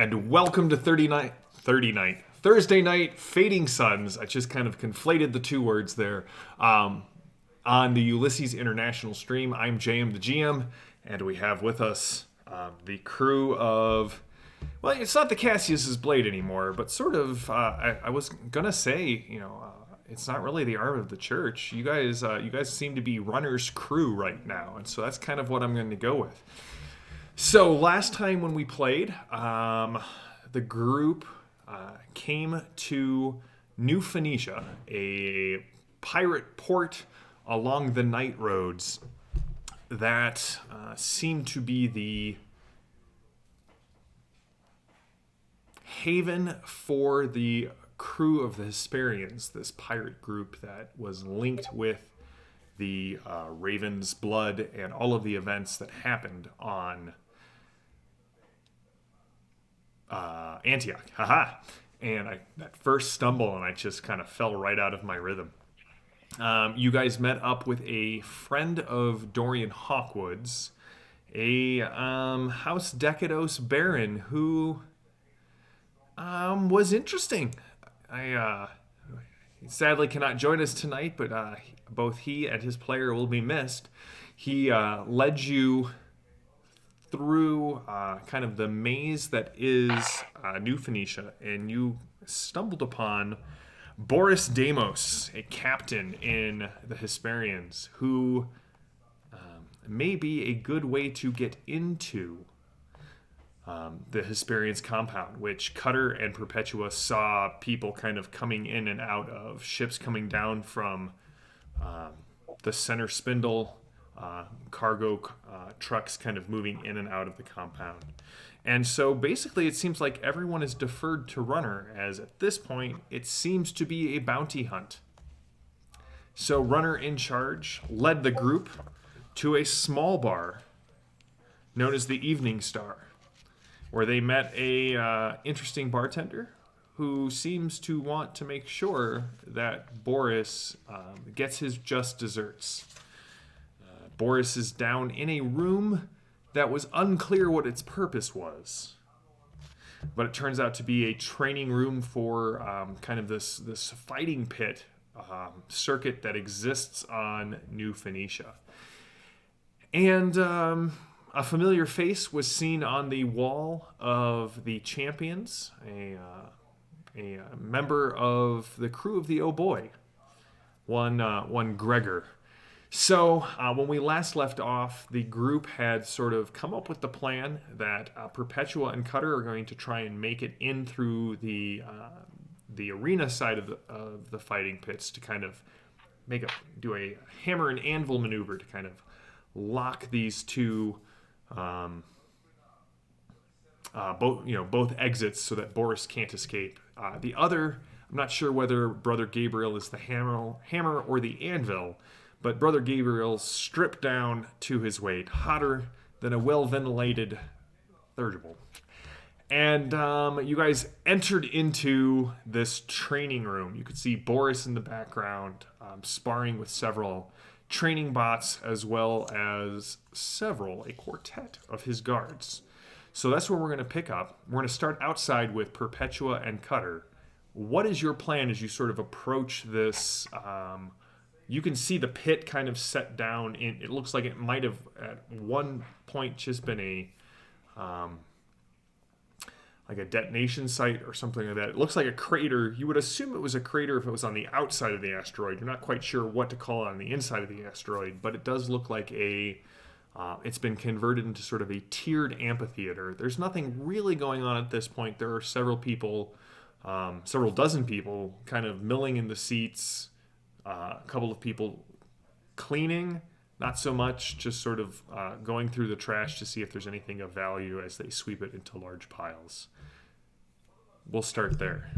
and welcome to Thursday night Fading Suns. I just kind of conflated the two words there. On the Ulysses International stream, I'm JM the GM, and we have with us the crew of. Well, it's not the Cassius's Blade anymore, but sort of. I was gonna say, it's not really the arm of the church. You guys seem to be runner's crew right now, and so that's kind of what I'm going to go with. So last time when we played, the group came to New Phoenicia, a pirate port along the night roads that seemed to be the haven for the crew of the Hesperians, this pirate group that was linked with the Raven's blood and all of the events that happened on Antioch. Haha. And that first stumble, and I just kind of fell right out of my rhythm. You guys met up with a friend of Dorian Hawkwood's, a House Decados Baron who was interesting. I sadly cannot join us tonight, but both he and his player will be missed. He led you through kind of the maze that is New Phoenicia, and you stumbled upon Boris Deimos, a captain in the Hesperians, who may be a good way to get into the Hesperians compound, which Cutter and Perpetua saw people kind of coming in and out of, ships coming down from the center spindle, cargo trucks kind of moving in and out of the compound. And so basically it seems like everyone is deferred to Runner, as at this point it seems to be a bounty hunt. So Runner in charge led the group to a small bar known as the Evening Star, where they met a interesting bartender who seems to want to make sure that Boris gets his just desserts. Boris is down in a room that was unclear what its purpose was, but it turns out to be a training room for kind of this fighting pit circuit that exists on New Phoenicia. And a familiar face was seen on the wall of the champions, a member of the crew of the Oh Boy, one Gregor. So when we last left off, the group had sort of come up with the plan that Perpetua and Cutter are going to try and make it in through the arena side of the fighting pits to kind of do a hammer and anvil maneuver to kind of lock these two both exits so that Boris can't escape. The other, I'm not sure whether Brother Gabriel is the hammer or the anvil, but Brother Gabriel stripped down to his weight, hotter than a well-ventilated dirigible. And you guys entered into this training room. You could see Boris in the background, sparring with several training bots, as well as a quartet of his guards. So that's where we're going to pick up. We're going to start outside with Perpetua and Cutter. What is your plan as you sort of approach this? You can see the pit kind of set down. It looks like it might have at one point just been like a detonation site or something like that. It looks like a crater. You would assume it was a crater if it was on the outside of the asteroid. You're not quite sure what to call it on the inside of the asteroid, but it does look like it's been converted into sort of a tiered amphitheater. There's nothing really going on at this point. There are several dozen people kind of milling in the seats, a couple of people cleaning, not so much, just sort of going through the trash to see if there's anything of value as they sweep it into large piles. We'll start there.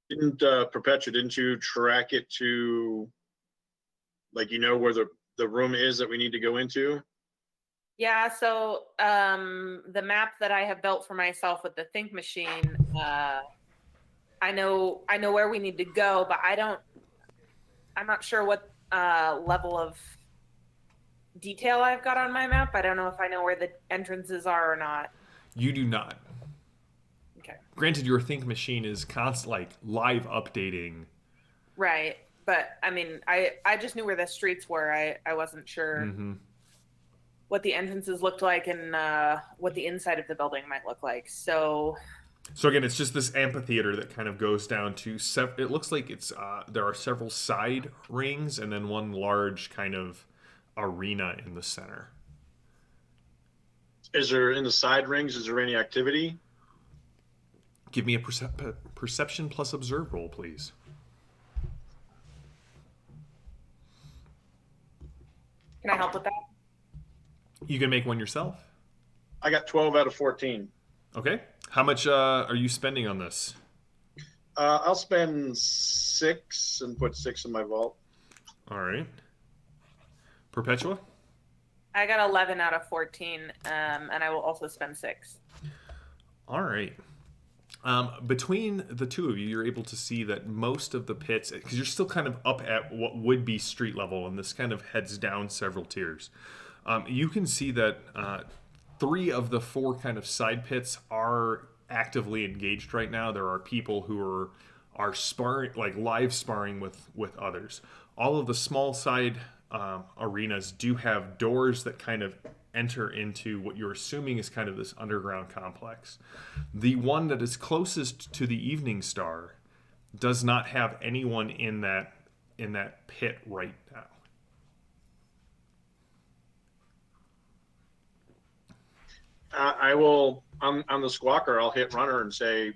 Didn't Perpetua, didn't you track it to, like, where the room is that we need to go into? Yeah, so the map that I have built for myself with the Think Machine, I know where we need to go, but I'm not sure what level of detail I've got on my map. I don't know if I know where the entrances are or not. You do not. Okay. Granted, your think machine is live updating. Right. But I mean, I just knew where the streets were. I wasn't sure what the entrances looked like and what the inside of the building might look like. So again, it's just this amphitheater that kind of goes down to it looks like it's there are several side rings and then one large kind of arena in the center. Is there, in the side rings, is there any activity? Give me a perception plus observe roll, please. can I help with that? You can make one yourself. I got 12 out of 14. Okay. How much are you spending on this? I'll spend 6 and put 6 in my vault. All right. Perpetua? I got 11 out of 14, and I will also spend 6. All right. Between the two of you, you're able to see that most of the pits, because you're still kind of up at what would be street level, and this kind of heads down several tiers. You can see that 3 of the 4 kind of side pits are actively engaged right now. There are people who are sparring, like live sparring with others. All of the small side arenas do have doors that kind of enter into what you're assuming is kind of this underground complex. The one that is closest to the Evening Star does not have anyone in that pit right now. I will, on the squawker, I'll hit runner and say,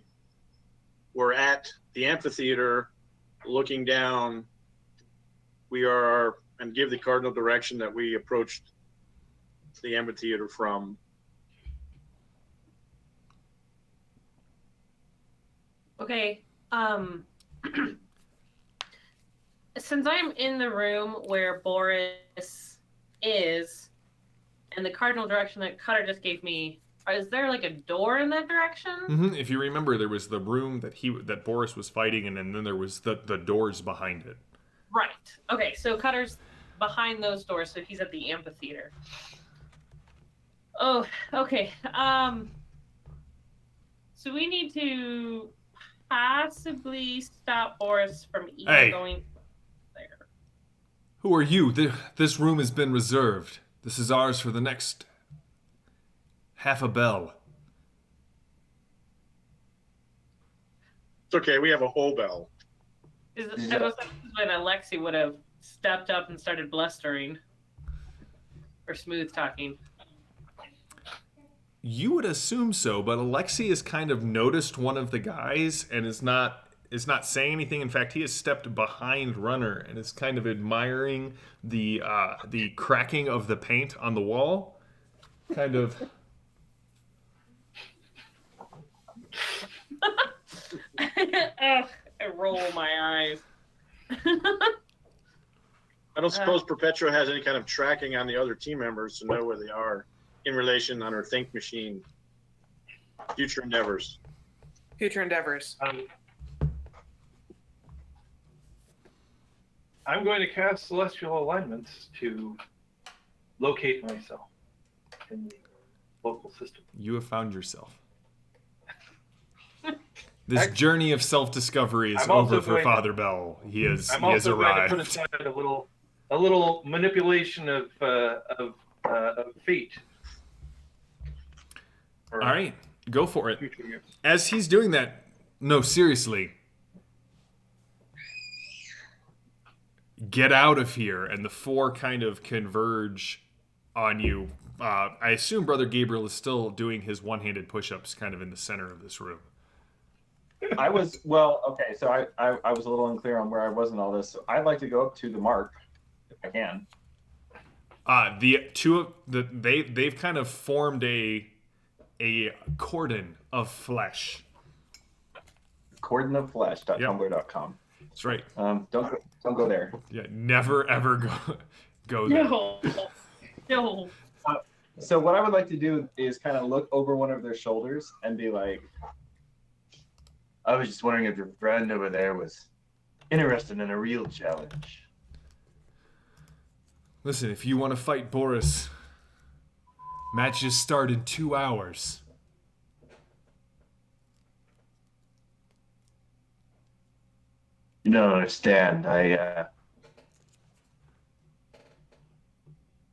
we're at the amphitheater looking down. We are, and give the cardinal direction that we approached the amphitheater from. Okay. Since I'm in the room where Boris is, and the cardinal direction that Cutter just gave me, is there like a door in that direction? Mm-hmm. If you remember, there was the room that Boris was fighting in, and then there was the doors behind it. Right. Okay, so Cutter's behind those doors, so he's at the amphitheater. Oh, okay. So we need to possibly stop Boris from even going there. Who are you? This room has been reserved. This is ours for the next half a bell. It's okay, we have a whole bell. It was when Alexi would have stepped up and started blustering. Or smooth talking. You would assume so, but Alexi has kind of noticed one of the guys and is not saying anything. In fact, he has stepped behind Runner and is kind of admiring the cracking of the paint on the wall. Kind of. I roll my eyes. I don't suppose Perpetua has any kind of tracking on the other team members to know where they are in relation on her think machine. Future endeavors. Future endeavors. I'm going to cast Celestial Alignments to locate myself in the local system. You have found yourself. This journey of self-discovery is over for Father Bell. He has arrived. I'm also going to put aside a little manipulation of fate. All right, go for it. As he's doing that, no, seriously, get out of here, and the 4 kind of converge on you. I assume Brother Gabriel is still doing his one-handed push-ups kind of in the center of this room. I was so I was a little unclear on where I was in all this. So I'd like to go up to the mark if I can. They've kind of formed a cordon of flesh. Cordonoflesh.tumblr.com. That's right. Don't go there. Yeah, never ever go there. No. So what I would like to do is kind of look over one of their shoulders and be like, I was just wondering if your friend over there was interested in a real challenge. Listen, if you want to fight Boris, matches start in 2 hours. You don't understand. I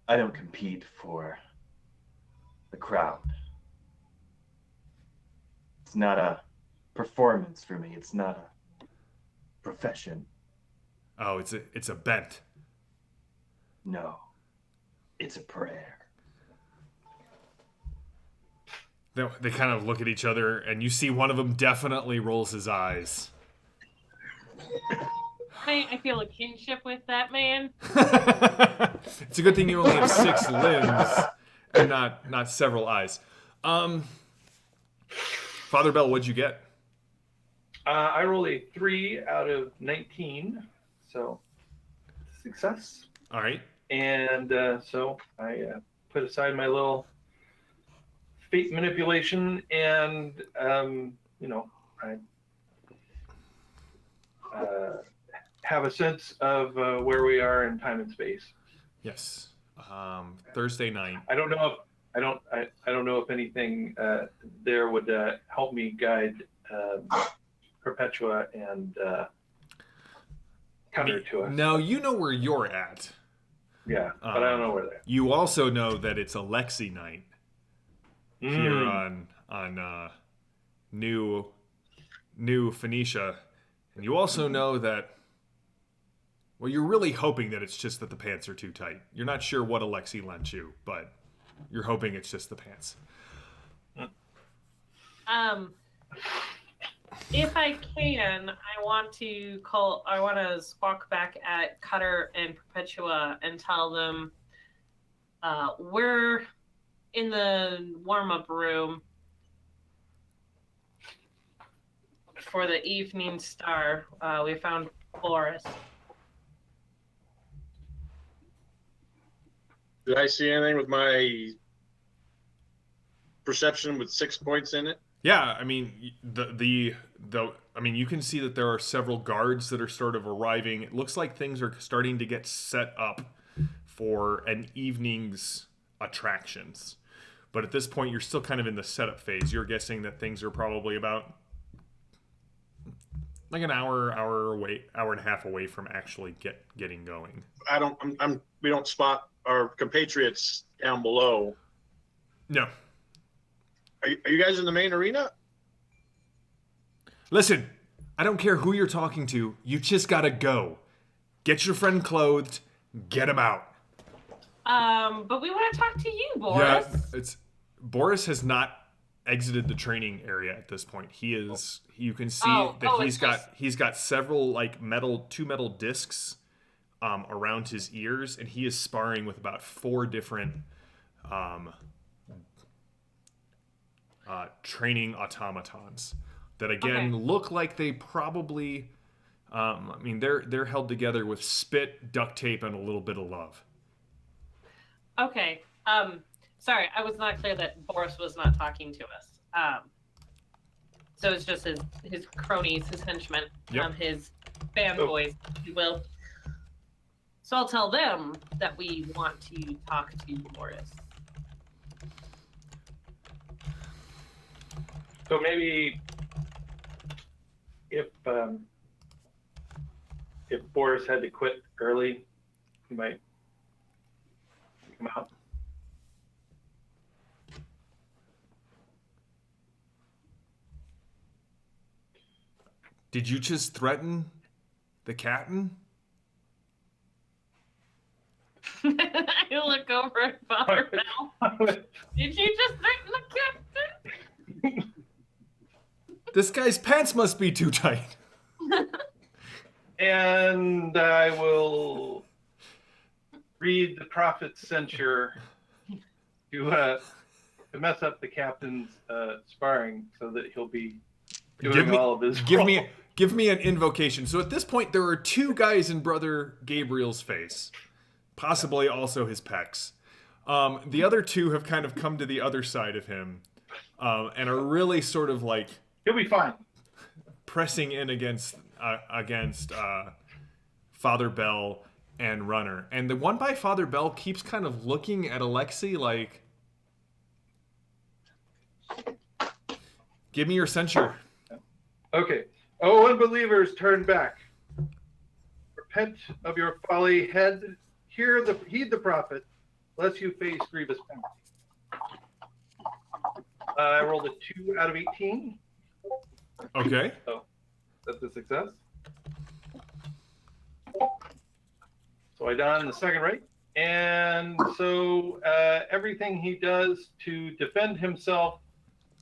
don't compete for the crowd. It's not a performance for me. It's not a profession. Oh, it's a bent. No, it's a prayer. They kind of look at each other, and you see one of them definitely rolls his eyes. I feel a kinship with that man. It's a good thing you only have 6 limbs and not several eyes. Father Bell, what'd you get? I roll a 3 out of 19, so success. All right. And so I put aside my little fate manipulation, and I have a sense of where we are in time and space. Yes. Thursday night. I don't know if anything there would help me guide Perpetua and Cutter to us. No, you know where you're at. Yeah, but I don't know where they're. You also know that it's Alexi night here on New Phoenicia, and you also know that. Well, you're really hoping that it's just that the pants are too tight. You're not sure what Alexi lent you, but you're hoping it's just the pants. If I can, I want to squawk back at Cutter and Perpetua and tell them we're in the warm-up room for the Evening Star. We found Boris. Did I see anything with my perception with 6 points in it? Yeah, I mean you can see that there are several guards that are sort of arriving. It looks like things are starting to get set up for an evening's attractions. But at this point, you're still kind of in the setup phase. You're guessing that things are probably about like an hour and a half away from actually getting going. We don't spot our compatriots down below. No. Are you guys in the main arena? Listen, I don't care who you're talking to. You just gotta go. Get your friend clothed. Get him out. But we want to talk to you, Boris. Yeah, Boris has not exited the training area at this point. He is. You can see he's got several like two metal discs around his ears, and he is sparring with about 4 different training automatons that again look like they probably. They're held together with spit, duct tape, and a little bit of love. Okay. Sorry, I was not clear that Boris was not talking to us. So it's just his cronies, his henchmen, his fanboys, if you will. So I'll tell them that we want to talk to Boris. So maybe if Boris had to quit early, he might come out. Did you just threaten the captain? I look over at Father Bell. Did you just threaten the captain? This guy's pants must be too tight. And I will read the prophet's censure to mess up the captain's sparring so that he'll be doing all of his. Give me an invocation. So at this point, there are 2 guys in Brother Gabriel's face, possibly also his pecs. The other 2 have kind of come to the other side of him and are really sort of like He'll be fine. pressing in against Father Bell and Runner. And the one by Father Bell keeps kind of looking at Alexi like, give me your censure. Okay. Oh, unbelievers, turn back. repent of your folly, heed the prophet, lest you face grievous penalty. I rolled a 2 out of 18. Okay. So that's a success. So I done the second rate. And so everything he does to defend himself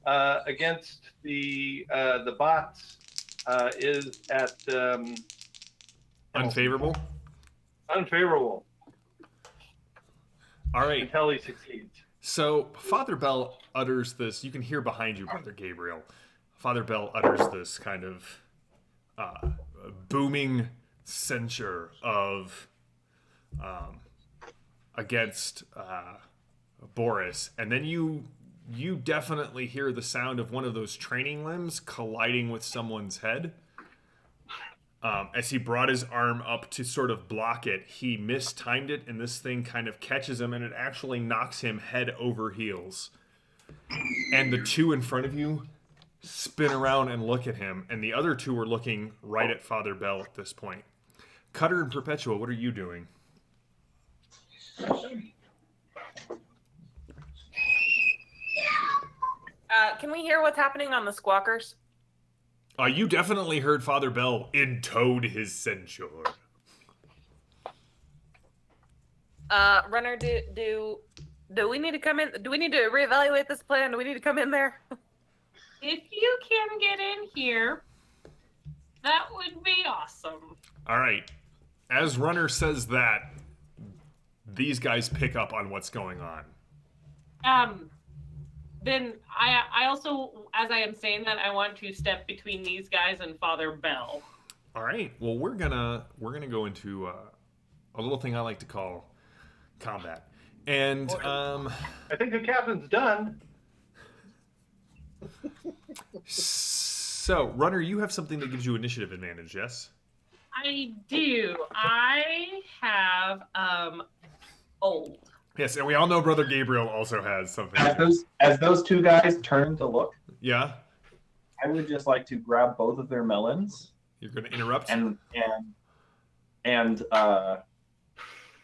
against the bots is at Unfavorable. Unfavorable. All right. Until he succeeds. So Father Bell utters this. You can hear behind you, Brother Gabriel. Father Bell utters this kind of booming censure of against Boris, and then you definitely hear the sound of one of those training limbs colliding with someone's head. As he brought his arm up to sort of block it, he mistimed it, and this thing kind of catches him, and it actually knocks him head over heels. And the two in front of you spin around and look at him, and the other two are looking right at Father Bell at this point. Cutter and Perpetua, what are you doing? Can we hear what's happening on the squawkers? You definitely heard Father Bell intone his censure. Runner, do we need to come in? Do we need to reevaluate this plan? Do we need to come in there? If you can get in here, that would be awesome. All right. As Runner says that, these guys pick up on what's going on. Then I also, as I am saying that, I want to step between these guys and Father Bell. All right. Well, we're gonna go into a little thing I like to call combat, and I think the captain's done. So, Runner, you have something that gives you initiative advantage, yes? I do. I have old. Yes, and we all know Brother Gabriel also has something. As those two guys turn to look, Yeah? I would just like to grab both of their melons You're going to interrupt? and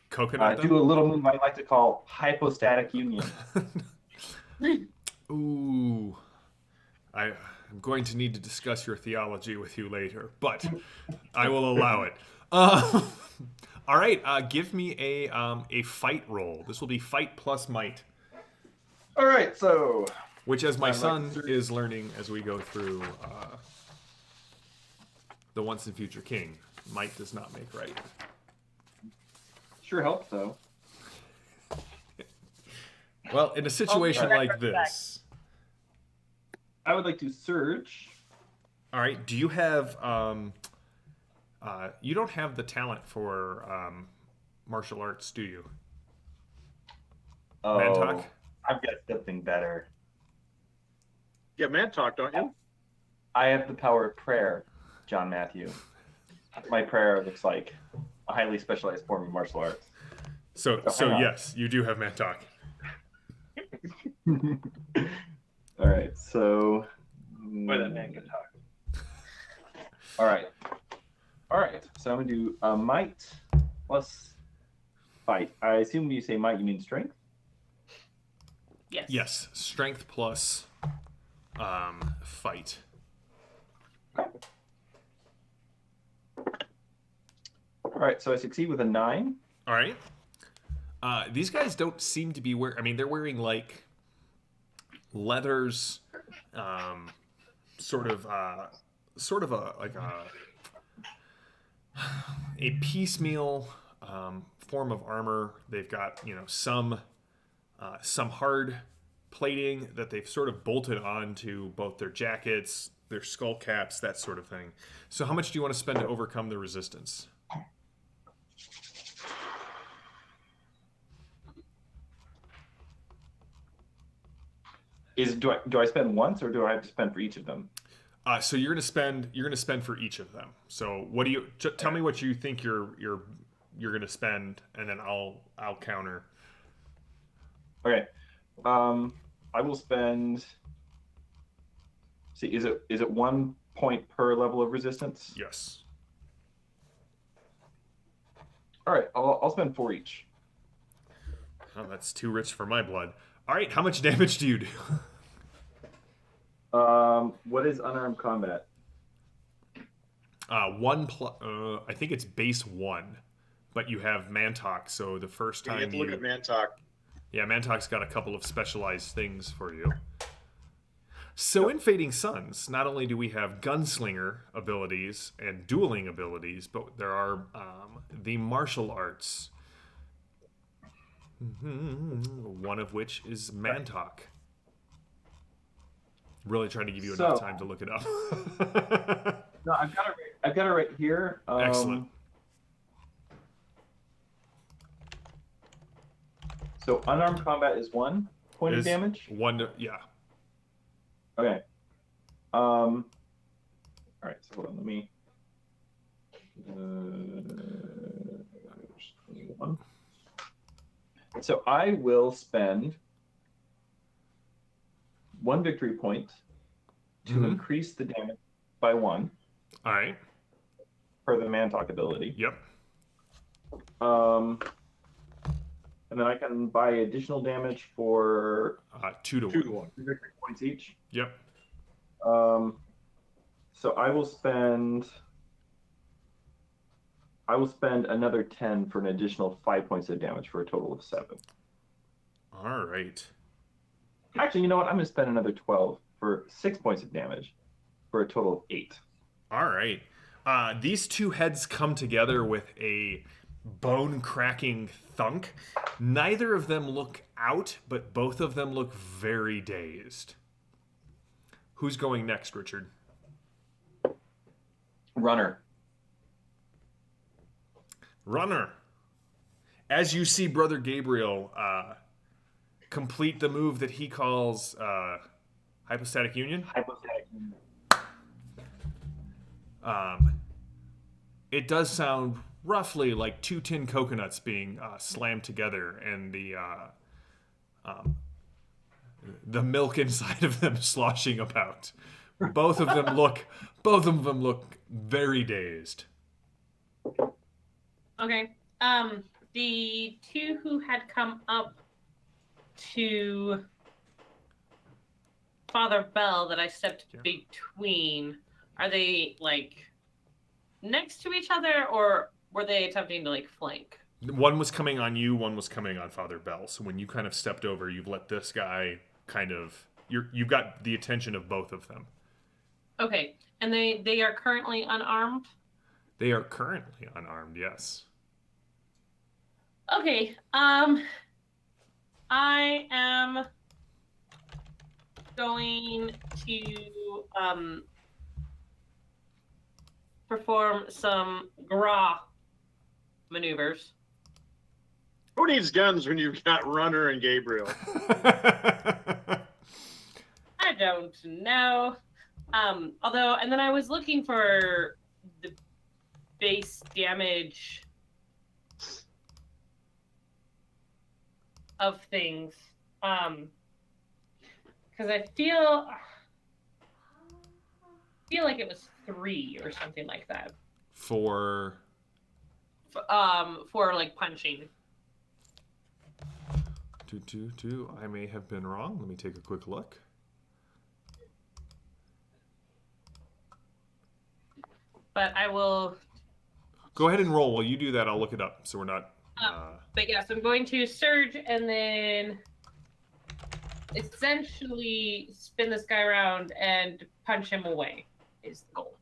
Coconut them? do a little move I like to call hypostatic union. Ooh. I'm going to need to discuss your theology with you later, but I will allow it. All right, give me a fight roll. This will be fight plus might. All right, so Which, as my son is learning as we go through the Once and Future King, might does not make right. sure helps though. Well, in a situation like this... I would like to surge. All right, do you have... you don't have the talent for martial arts, do you? Oh, Mantalk? I've got something better. Yeah, man talk, don't you? I have the power of prayer, John Matthew. My prayer looks like a highly specialized form of martial arts. So hang on. yes, you do have Mantalk. All right, so. Boy, that man can talk. All right, so I'm gonna do might plus fight. I assume when you say might, you mean strength. Yes. Yes, strength plus fight. All right, so I succeed with a 9. All right. These guys don't seem to be wearing... I mean, they're wearing, like, leathers, sort of a piecemeal form of armor. They've got, some hard plating that they've sort of bolted onto both their jackets, their skull caps, that sort of thing. So how much do you want to spend to overcome the resistance? Do I spend once, or do I have to spend for each of them? So you're gonna spend for each of them. So what do you tell me what you think you're gonna spend, and then I'll counter. Okay, I will spend. See, is it 1 point per level of resistance? Yes. All right, I'll spend 4 each. Oh, that's too rich for my blood. All right, how much damage do you do? What is unarmed combat? I think it's base 1, but you have Mantok, so the first You time have to look at Mantok. Yeah, Mantok's got a couple of specialized things for you. So in Fading Suns, not only do we have gunslinger abilities and dueling abilities, but there are the martial arts. One of which is Mantok. Really trying to give you enough time to look it up. No, I've got it right here. Excellent. So unarmed combat is 1 point of damage. Yeah. Okay. All right. So hold on. Let me. 1. So I will spend 1 victory point to increase the damage by 1. All right. For the Mantok ability. Yep. And then I can buy additional damage for 2 to 1. 2 victory points each. Yep. So I will spend another 10 for an additional 5 points of damage for a total of 7. All right. Actually, you know what? I'm going to spend another 12 for 6 points of damage for a total of 8. All right. These two heads come together with a bone-cracking thunk. Neither of them look out, but both of them look very dazed. Who's going next, Richard? Runner. As you see Brother Gabriel complete the move that he calls hypostatic union. It does sound roughly like 2 tin coconuts being slammed together, and the milk inside of them sloshing about. Both of them look very dazed. Okay. The 2 who had come up to Father Bell that I stepped between, are they like next to each other, or were they attempting to like flank? One was coming on you, one was coming on Father Bell. So when you kind of stepped over, you've let this guy kind of you've got the attention of both of them. Okay. And they are currently unarmed? They are currently unarmed, yes. Okay. I am going to perform some gra maneuvers. Who needs guns when you've got Runner and Gabriel? I don't know. Although, and then I was looking for the base damage of things. Because I feel like it was 3 or something like that. For like punching. 2. I may have been wrong. Let me take a quick look. But I will go ahead and roll. While you do that, I'll look it up so we're not. But yes, I'm going to surge and then essentially spin this guy around and punch him away is the goal.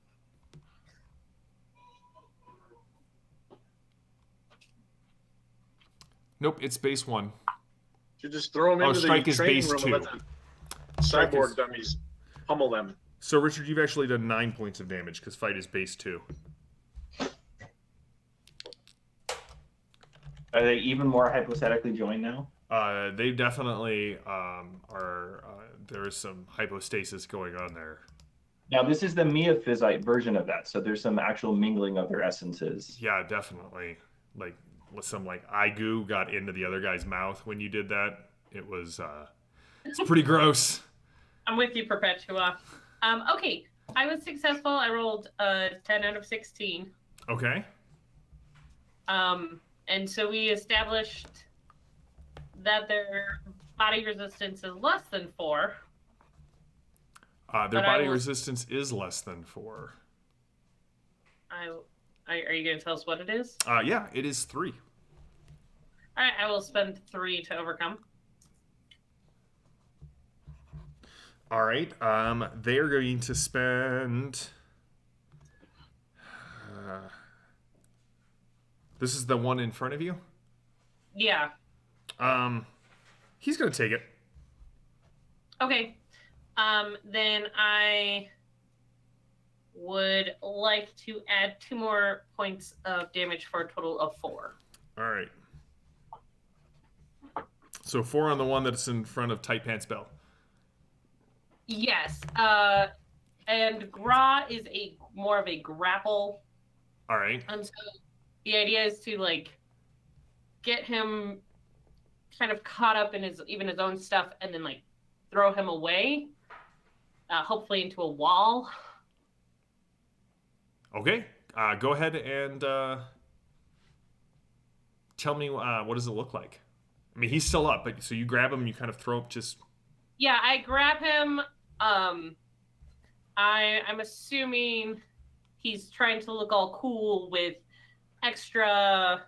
Nope, it's base 1. You just throw them into the strike is training base room 2. and let the cyborg dummies pummel them. So Richard, you've actually done 9 points of damage because fight is base 2. Are they even more hypostatically joined now? They definitely are. There is some hypostasis going on there. Now, this is the Miaphysite version of that, so there's some actual mingling of their essences. Yeah, definitely. Like, some like eye goo got into the other guy's mouth when you did that. It was it's pretty gross. I'm with you, Perpetua. Okay, I was successful. I rolled 10 out of 16. Okay. And so we established that their body resistance is less than 4. Their But body resistance is less than 4. Are you going to tell us what it is? Yeah, it is 3. All right, I will spend 3 to overcome. All right. They're going to spend. This is the one in front of you. Yeah. He's going to take it. Okay. Then I would like to add 2 more points of damage for a total of 4. All right. So 4 on the one that's in front of Tight Pants Bell. Yes. And Gra is more of a grapple. All right. And so the idea is to get him kind of caught up in his own stuff, and then throw him away, hopefully into a wall. Okay. Go ahead and tell me what does it look like. I mean, he's still up, but so you grab him, you kind of throw him just. Yeah, I grab him. I'm assuming he's trying to look all cool with extra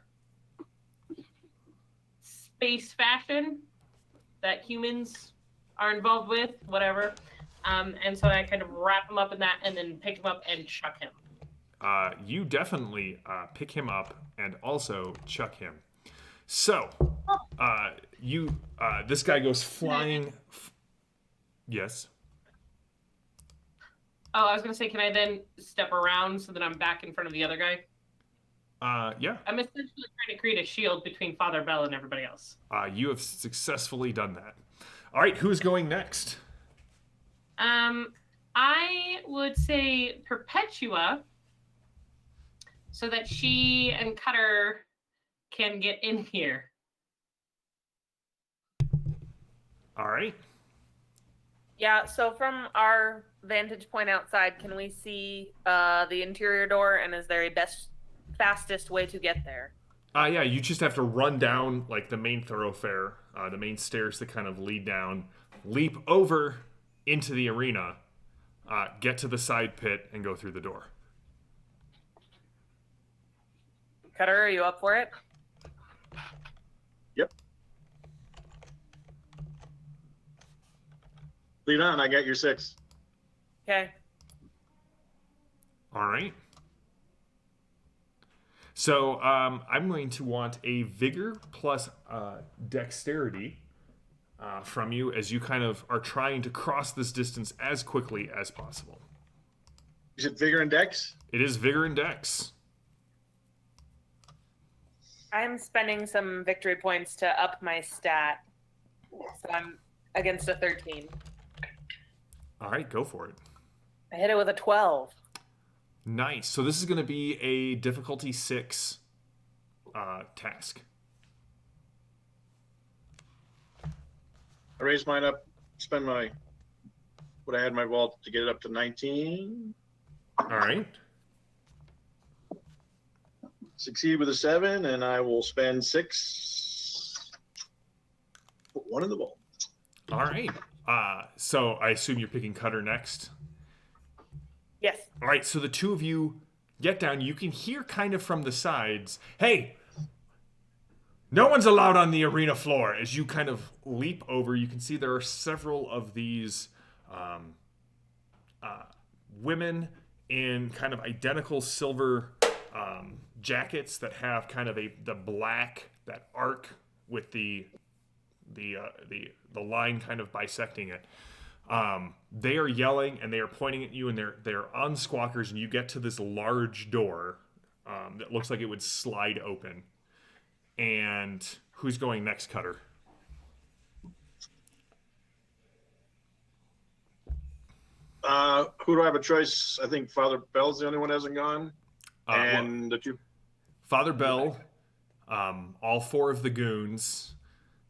space fashion that humans are involved with, whatever. And so I kind of wrap him up in that and then pick him up and chuck him. You definitely pick him up and also chuck him. So, this guy goes flying. Yes. Oh, I was going to say, can I then step around so that I'm back in front of the other guy? Yeah. I'm essentially trying to create a shield between Father Bell and everybody else. You have successfully done that. All right, who's going next? I would say Perpetua, so that she and Cutter can get in here. All right. Yeah, so from our vantage point outside, can we see the interior door, and is there a fastest way to get there? Yeah, you just have to run down the main thoroughfare, the main stairs that kind of lead down, leap over into the arena, get to the side pit, and go through the door. Cutter, are you up for it? Yep. Lead on. I got your 6. Okay. All right. So I'm going to want a vigor plus dexterity from you as you kind of are trying to cross this distance as quickly as possible. Is it vigor and dex? It is vigor and dex. I'm spending some victory points to up my stat. So I'm against a 13. All right, go for it. I hit it with a 12. Nice. So this is going to be a difficulty 6 task. I raised mine up, spend what I had in my vault to get it up to 19. All right. Succeed with a 7, and I will spend 6. Put 1 in the vault. All right. So I assume you're picking Cutter next. Yes. All right. So the two of you get down. You can hear kind of from the sides, "Hey, no one's allowed on the arena floor." As you kind of leap over, you can see there are several of these women in kind of identical silver jackets that have kind of the black, that arc with the line kind of bisecting it. They are yelling and they are pointing at you, and they're on squawkers, and you get to this large door that looks like it would slide open. And who's going next, Cutter? Who do I have a choice? I think Father Bell's the only one that hasn't gone. And the two. Father Bell, all 4 of the goons,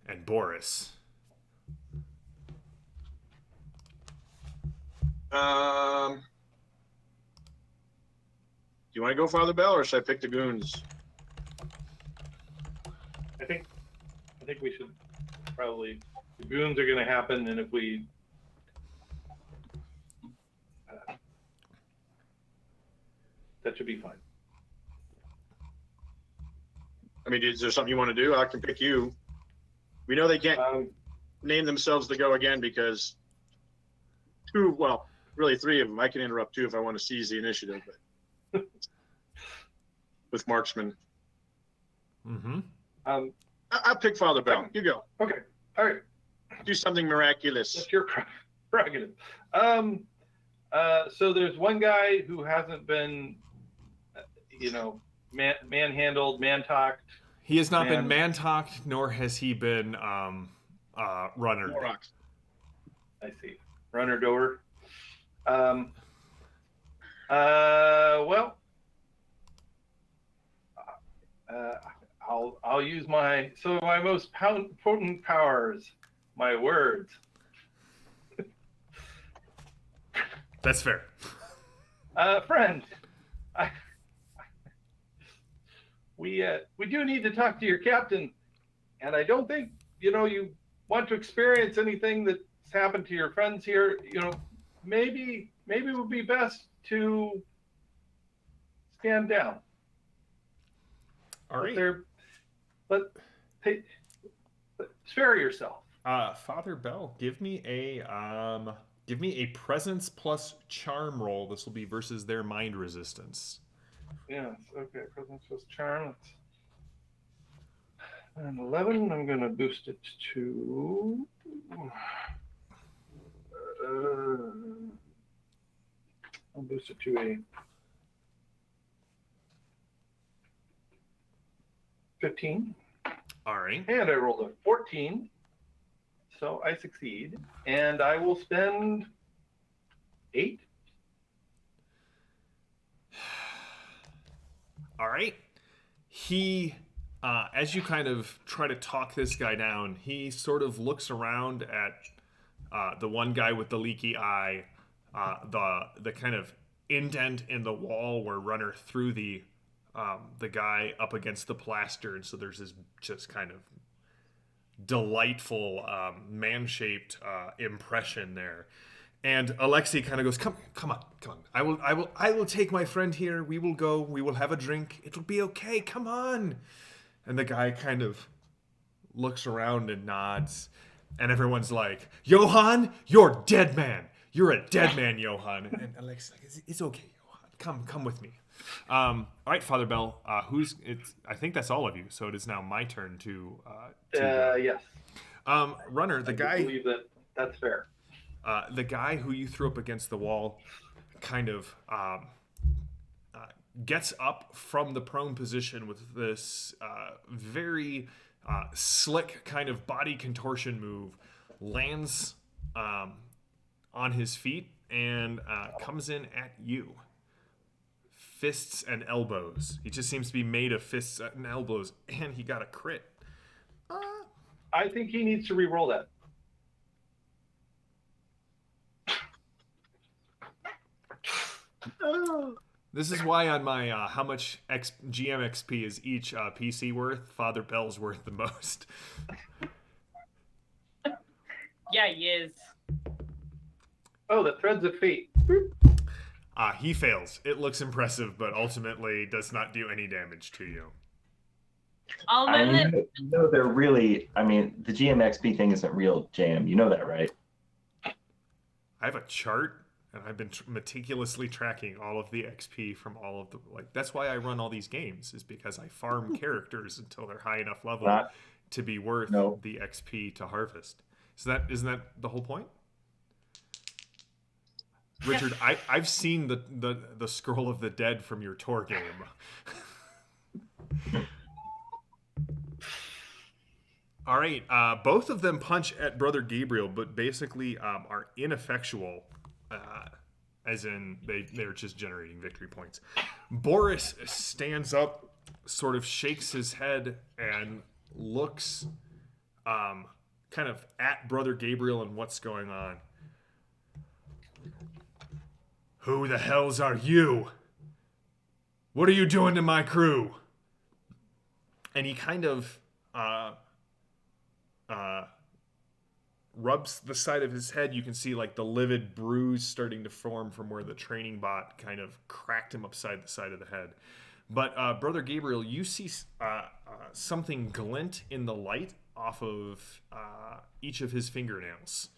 and Boris. Do you want to go Father Bell, or should I pick the goons? think we should probably. The goons are going to happen, and if we. That should be fine. I mean, is there something you want to do? I can pick you. We know they can't name themselves to go again because really 3 of them. I can interrupt 2 if I want to seize the initiative, but with marksman. Mm-hmm. I'll pick Father Bell. You go. Okay. All right. Do something miraculous. That's your prerogative. So there's one guy who hasn't been, manhandled, man-talked. He has not been man-talked, nor has he been runnered. Rocks. I see. Runnered over. I'll use my most potent powers, my words. That's fair. Friend, we do need to talk to your captain, and I don't think you want to experience anything that's happened to your friends here. Maybe it would be best to stand down. All right. But spare yourself. Father Bell, give me a presence plus charm roll. This will be versus their mind resistance. Yes. Okay. Presence plus charm. And 11. I'm going to boost it to. I'll boost it to a 15. All right. And I rolled a 14. So I succeed. And I will spend 8. All right. He, as you kind of try to talk this guy down, he sort of looks around at the one guy with the leaky eye, the kind of indent in the wall where Runner threw the guy up against the plaster, and so there's this just kind of delightful man-shaped impression there. And Alexei kind of goes, come on. I will take my friend here. We will go. We will have a drink. It'll be okay. Come on. And the guy kind of looks around and nods. And everyone's like, Johann, you're dead man. You're a dead man, Johann. And Alexei's like, it's okay, Johann. Come with me. All right, Father Bell. I think that's all of you. So it is now my turn to Yes. Runner, the guy. I believe that's fair. The guy who you threw up against the wall kind of gets up from the prone position with this very slick kind of body contortion move, lands on his feet, and comes in at you. Fists and elbows. He just seems to be made of fists and elbows, and he got a crit. I think he needs to re-roll that. This is why on my how much GM XP is each PC worth, Father Bell's worth the most. Yeah, he is. Oh, the threads of fate. He fails. It looks impressive, but ultimately does not do any damage to you. They're really, the GM XP thing isn't real jam. You know that, right? I have a chart, and I've been meticulously tracking all of the XP from all of the, that's why I run all these games, is because I farm characters until they're high enough level to be worth the XP to harvest. So isn't that the whole point? Richard, I've seen the Scroll of the Dead from your Tor game. All right, both of them punch at Brother Gabriel, but basically are ineffectual, as in they're just generating victory points. Boris stands up, sort of shakes his head, and looks kind of at Brother Gabriel and what's going on. Who the hells are you? What are you doing to my crew? And he kind of rubs the side of his head. You can see like the livid bruise starting to form from where the training bot kind of cracked him upside the side of the head. But Brother Gabriel, you see something glint in the light off of each of his fingernails,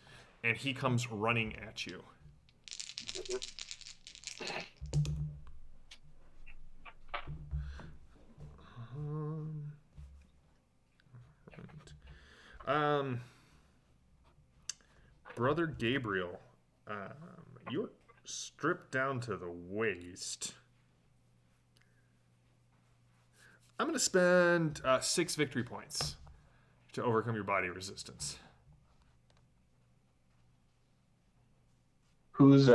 and he comes running at you. Brother Gabriel, you're stripped down to the waist. I'm going to spend 6 victory points to overcome your body resistance. Whose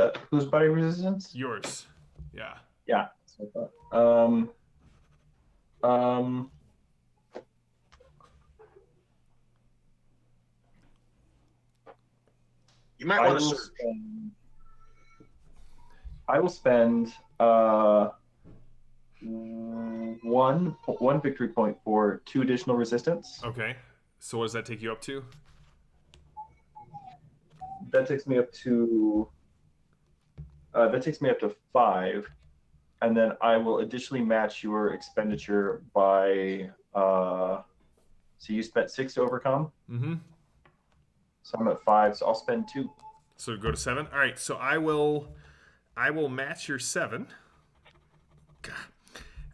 body resistance? Yours. Yeah. Yeah. That's what I thought. You might want to search. I will spend one victory point for 2 additional resistance. Okay. So what does that take you up to? That takes me up to 5, and then I will additionally match your expenditure by. So you spent 6 to overcome. Mm-hmm. So I'm at 5. So I'll spend 2. So go to 7. All right. So I will match your 7. God.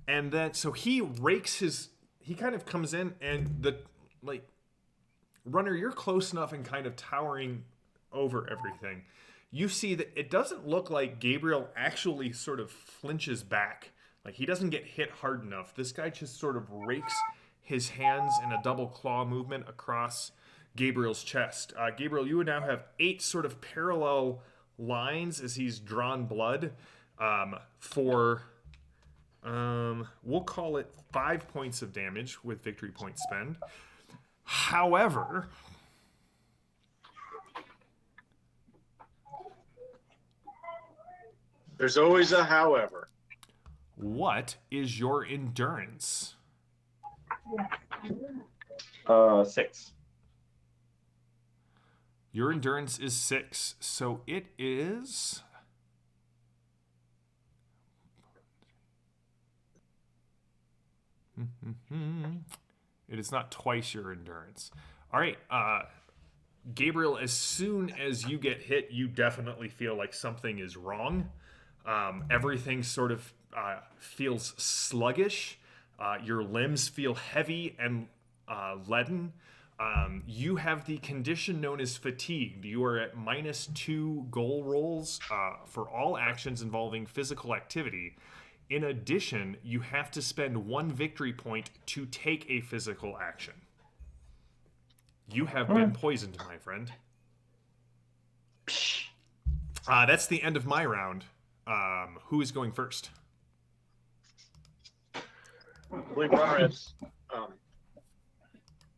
And then so he kind of comes in, and runner, you're close enough and kind of towering over everything. You see that it doesn't look like Gabriel actually sort of flinches back. Like he doesn't get hit hard enough. This guy just sort of rakes his hands in a double claw movement across Gabriel's chest. Gabriel, you would now have 8 sort of parallel lines as he's drawn blood for, we'll call it 5 points of damage with victory point spend. However, there's always a however. what is your endurance? 6. Your endurance is 6, so it is... It is not twice your endurance. All right, Gabriel, as soon as you get hit, you definitely feel like something is wrong. Everything sort of feels sluggish. Your limbs feel heavy and leaden. You have the condition known as fatigued. You are at -2 goal rolls for all actions involving physical activity. In addition, you have to spend 1 victory point to take a physical action. You have been poisoned, my friend. That's the end of my round. Who is going first? I believe runner has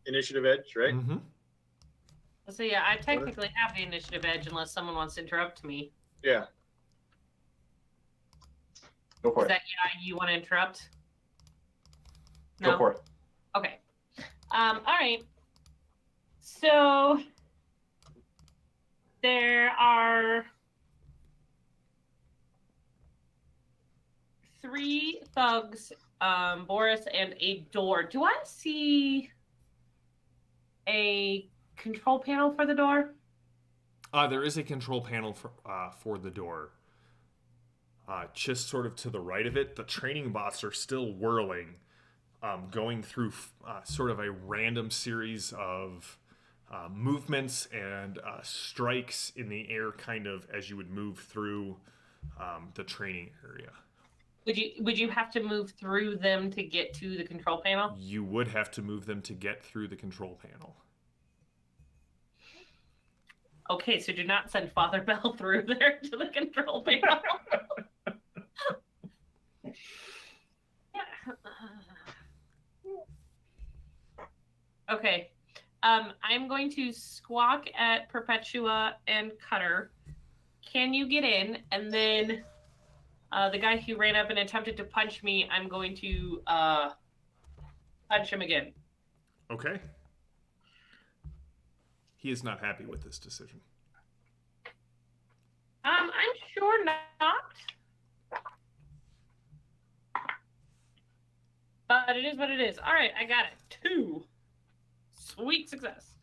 initiative edge, right? Mm-hmm. So yeah, I technically have the initiative edge unless someone wants to interrupt me. Yeah. Go for Is it. that you want to interrupt? Go for it. Okay. All right. So there are 3 thugs, Boris, and a door. Do I see a control panel for the door? There is a control panel for the door. Just sort of to the right of it, the training bots are still whirling, going through sort of a random series of movements and strikes in the air, kind of as you would move through the training area. Would you have to move through them to get to the control panel? You would have to move them to get through the control panel. Okay, so do not send Father Bell through there to the control panel. Okay. I'm going to squawk at Perpetua and Cutter. Can you get in? And then the guy who ran up and attempted to punch me, I'm going to punch him again. Okay. he is not happy with this decision. I'm sure not. But it is what it is. All right, I got it. 2. Sweet success.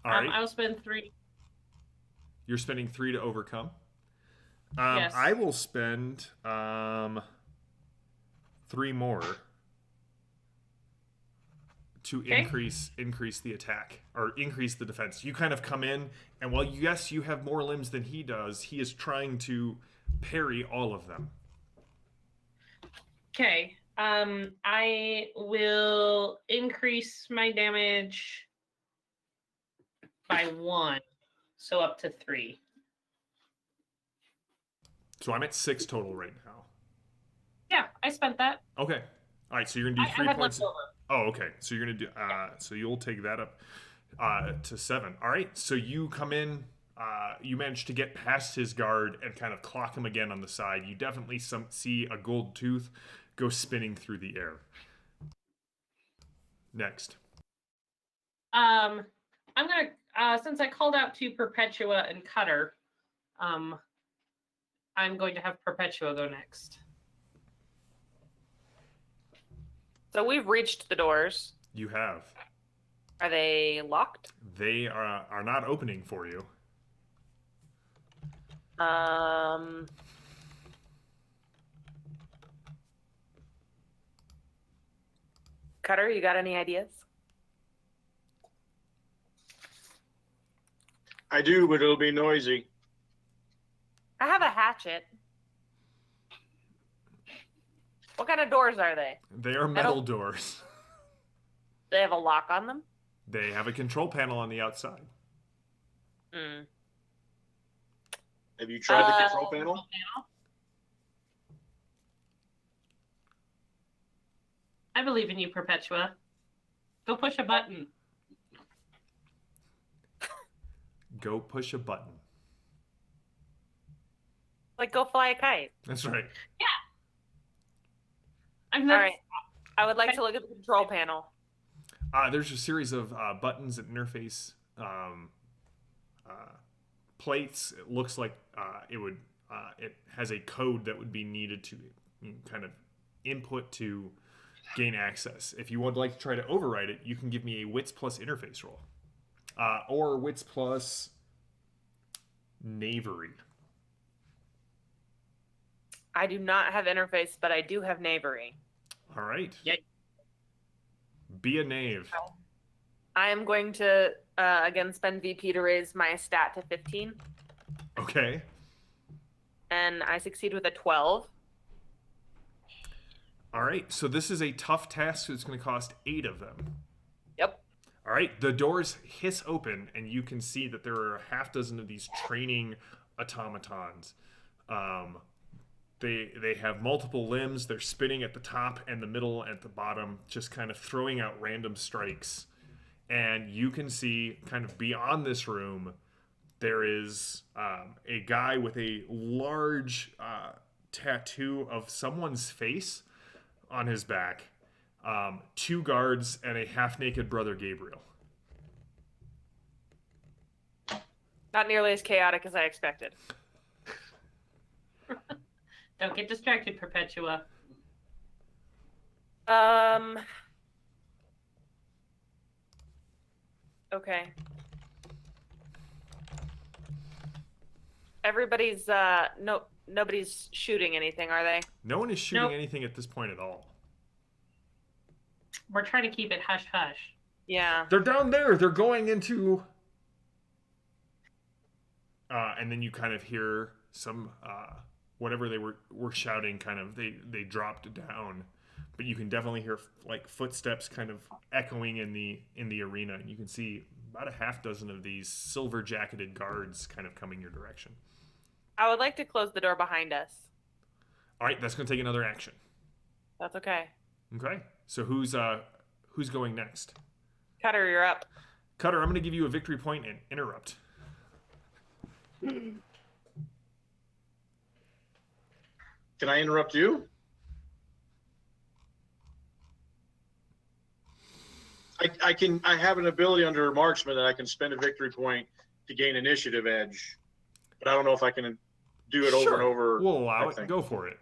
All right. I will spend 3. You're spending 3 to overcome. Yes. I will spend 3 more to increase the attack or increase the defense. You kind of come in, and while yes, you have more limbs than he does, he is trying to parry all of them. Okay. I will increase my damage by 1, so up to 3. So I'm at 6 total right now. Yeah, I spent that. Okay. All right. So you're gonna do 3 I had points. leftover. Oh, okay. So you're gonna do. So you'll take that up to 7. All right. So you come in. You manage to get past his guard and kind of clock him again on the side. You definitely see a gold tooth go spinning through the air. Next. I'm gonna since I called out to Perpetua and Cutter, I'm going to have Perpetua go next. So we've reached the doors. You have. Are they locked? They are not opening for you. Cutter, you got any ideas? I do, but it'll be noisy. I have a hatchet. What kind of doors are they? They are metal doors. They have a lock on them? They have a control panel on the outside. Hmm. Have you tried the control panel? I believe in you, Perpetua. Go push a button. Go push a button. Like go fly a kite. That's right. Yeah. All right. I would like to look at the control panel. There's a series of buttons that interface plates. It looks like it has a code that would be needed to kind of input to gain access. If you would like to try to override it, you can give me a wits plus interface roll, or wits plus knavery. I do not have interface, but I do have knavery. All right. Yeah. Be a knave. I am going to again spend VP to raise my stat to 15, Okay. and I succeed with a 12. All right. So this is a tough task. So it's going to cost 8 of them. Yep. All right. The doors hiss open, and you can see that there are a half dozen of these training automatons. They have multiple limbs. They're spinning at the top and the middle and the bottom, just kind of throwing out random strikes. And you can see kind of beyond this room, there is a guy with a large tattoo of someone's face on his back, 2 guards, and a half-naked brother Gabriel. Not nearly as chaotic as I expected. Don't get distracted, Perpetua. Okay. Everybody's nobody's shooting anything, are they? No one is shooting Nope. anything at this point at all. We're trying to keep it hush hush. Yeah. They're down there. They're going into... and then you kind of hear some... whatever they were shouting, kind of they dropped down, but you can definitely hear like footsteps kind of echoing in the arena, and you can see about a half dozen of these silver jacketed guards kind of coming your direction. I would like to close the door behind us. All right, that's going to take another action. That's okay. Okay, so who's going next? Cutter, you're up. Cutter, I'm going to give you a victory point and interrupt. Can I interrupt you? I have an ability under marksman that I can spend a victory point to gain initiative edge, but I don't know if I can do it over and over. We'll allow it. Go for it.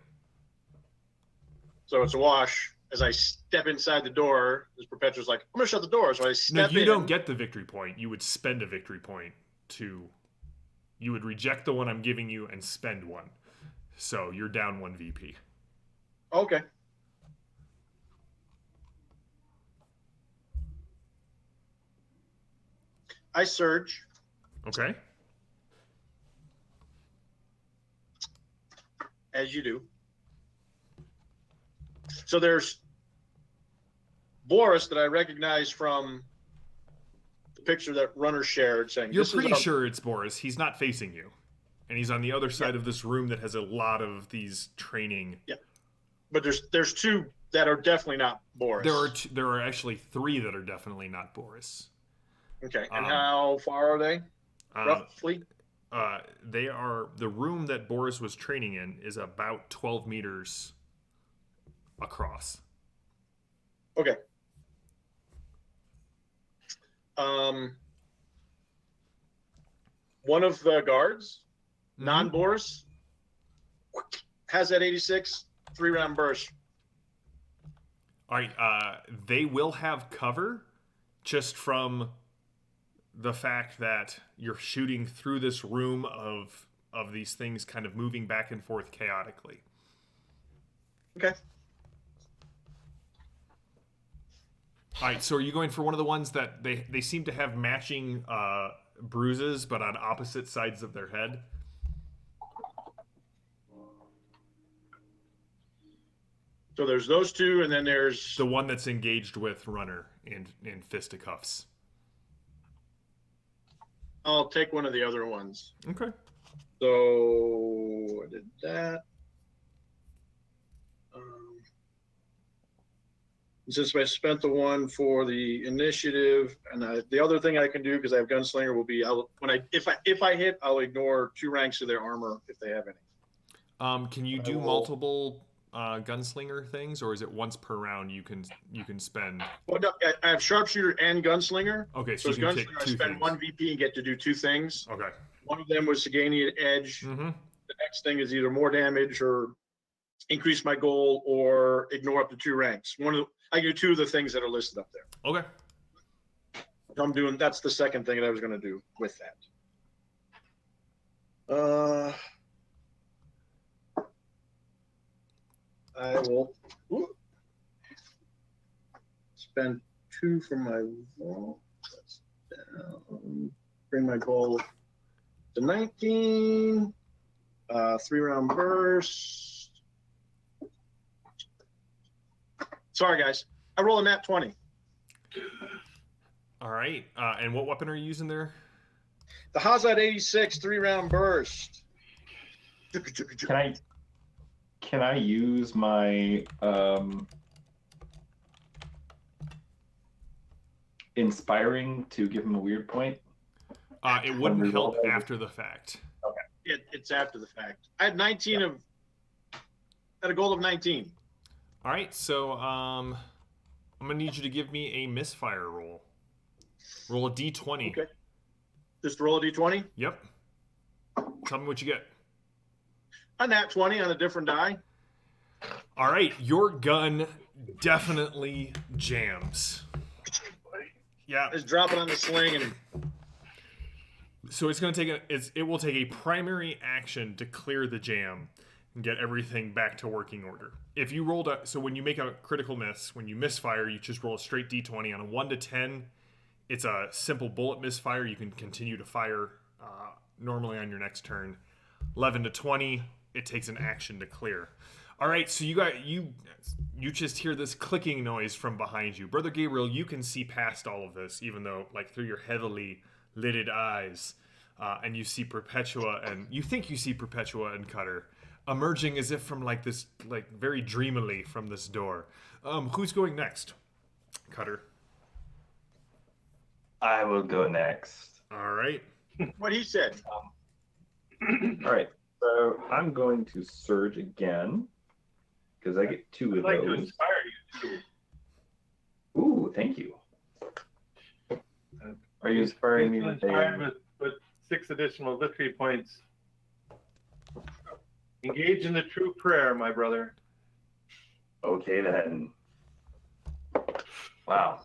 So it's a wash. As I step inside the door, this Perpetua's like, I'm gonna shut the door. So I step in. No, you don't get the victory point. You would spend a victory point to. You would reject the one I'm giving you and spend one. So you're down 1 VP. Okay. I surge. Okay. As you do. So there's Boris that I recognize from the picture that Runner shared saying, You're pretty sure it's Boris. He's not facing you. And he's on the other side of this room that has a lot of these training. Yeah. But there's two that are definitely not Boris. There are actually 3 that are definitely not Boris. Okay. And how far are they? Roughly? They are the room that Boris was training in is about 12 meters across. Okay. One of the guards, non-Boris, has that 86 3-round burst. All right. They will have cover just from the fact that you're shooting through this room of these things kind of moving back and forth chaotically. Okay. All right, so are you going for one of the ones that they seem to have matching bruises, but on opposite sides of their head? So there's those 2, and then there's the one that's engaged with Runner in fisticuffs. I'll take one of the other ones. Okay. So I did that. Since I spent the one for the initiative, and the other thing I can do because I have gunslinger will be if I hit, I'll ignore 2 ranks of their armor if they have any. Can you do multiple gunslinger things, or is it once per round you can spend? Well, no, I have sharpshooter and gunslinger. Okay, so as you can gunslinger, take 2 I spend things. 1 VP and get to do 2 things. Okay. One of them was to gain the edge. Mm-hmm. The next thing is either more damage or increase my goal or ignore up to 2 ranks. I can do 2 of the things that are listed up there. Okay. That's the second thing that I was going to do with that. I will spend 2 from my wall. That's down. Bring my goal to 19. 3-round burst. Sorry, guys. I roll a nat 20. All right. And what weapon are you using there? The Hazard 86 3-round burst. Can I use my inspiring to give him a weird point? It wouldn't help after the fact. Okay. It's after the fact. I had 19 of. At a goal of 19. All right, so I'm gonna need you to give me a misfire roll. Roll a d20. Okay. Just roll a d20. Yep. Tell me what you get. A nat 20 on a different die. All right, your gun definitely jams. Yeah. Just drop it on the sling and. So it's gonna take it will take a primary action to clear the jam and get everything back to working order. If you rolled so when you make a critical miss, when you misfire, you just roll a straight d20. On a 1 to 10, it's a simple bullet misfire. You can continue to fire normally on your next turn. 11 to 20, it takes an action to clear. All right, so you just hear this clicking noise from behind you. Brother Gabriel, you can see past all of this, even though, like, through your heavily lidded eyes, and you see Perpetua, and you think you see Perpetua and Cutter emerging as if from, like, this, like, very dreamily from this door. Who's going next? Cutter. I will go next. All right. What he said. All right. So I'm going to surge again because I get 2 of I'd like to those. inspire you too. Ooh, thank you. Are you spurring me with inspired a... with 6 additional victory points. Engage in the true prayer, my brother. Okay, then. Wow.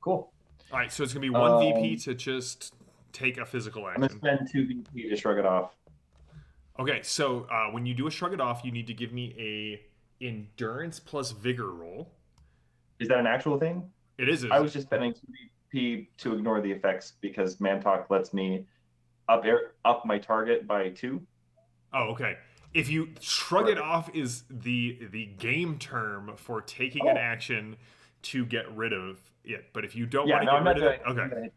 Cool. All right, so it's gonna be one VP to just take a physical I'm action. gonna spend 2 VP to shrug it off. Okay, so when you do a shrug it off, you need to give me a endurance plus vigor roll. Is that an actual thing? It is. I was just spending 2 VP to ignore the effects because Mantalk lets me up my target by 2. Oh, okay. If you shrug it off is the game term for taking an action to get rid of it. But if you don't want to get rid of it, okay.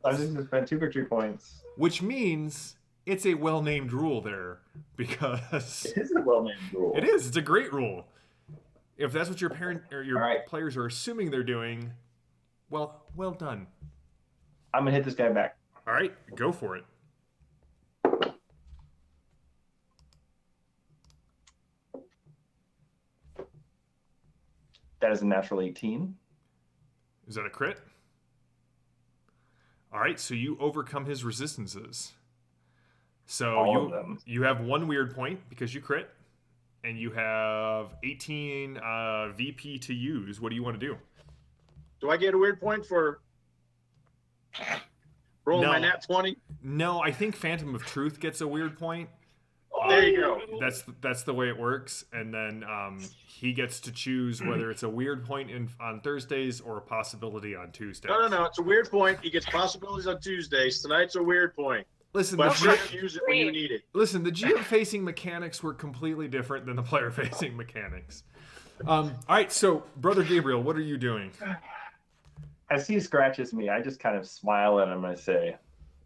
I'm just gonna spend 2 victory points. Which means it's a well-named rule there because It is a well-named rule. it is. It's a great rule. If that's what your parent or your Alright. players are assuming they're doing, well done. I'm gonna hit this guy back. All right, go for it. That is a natural 18. Is that a crit? All right, so you overcome his resistances. So All of them. you have 1 weird point because you crit, and you have 18 VP to use. What do you want to do? Do I get a weird point for rolling my nat 20? No, I think Phantom of Truth gets a weird point. There you go. That's the way it works, and then he gets to choose whether it's a weird point on Thursdays or a possibility on Tuesdays. No. It's a weird point. He gets possibilities on Tuesdays. Tonight's a weird point. Listen, But try to use it when you need it. Listen, the GM-facing mechanics were completely different than the player-facing mechanics. All right, so Brother Gabriel, what are you doing? As he scratches me, I just kind of smile at him and I say,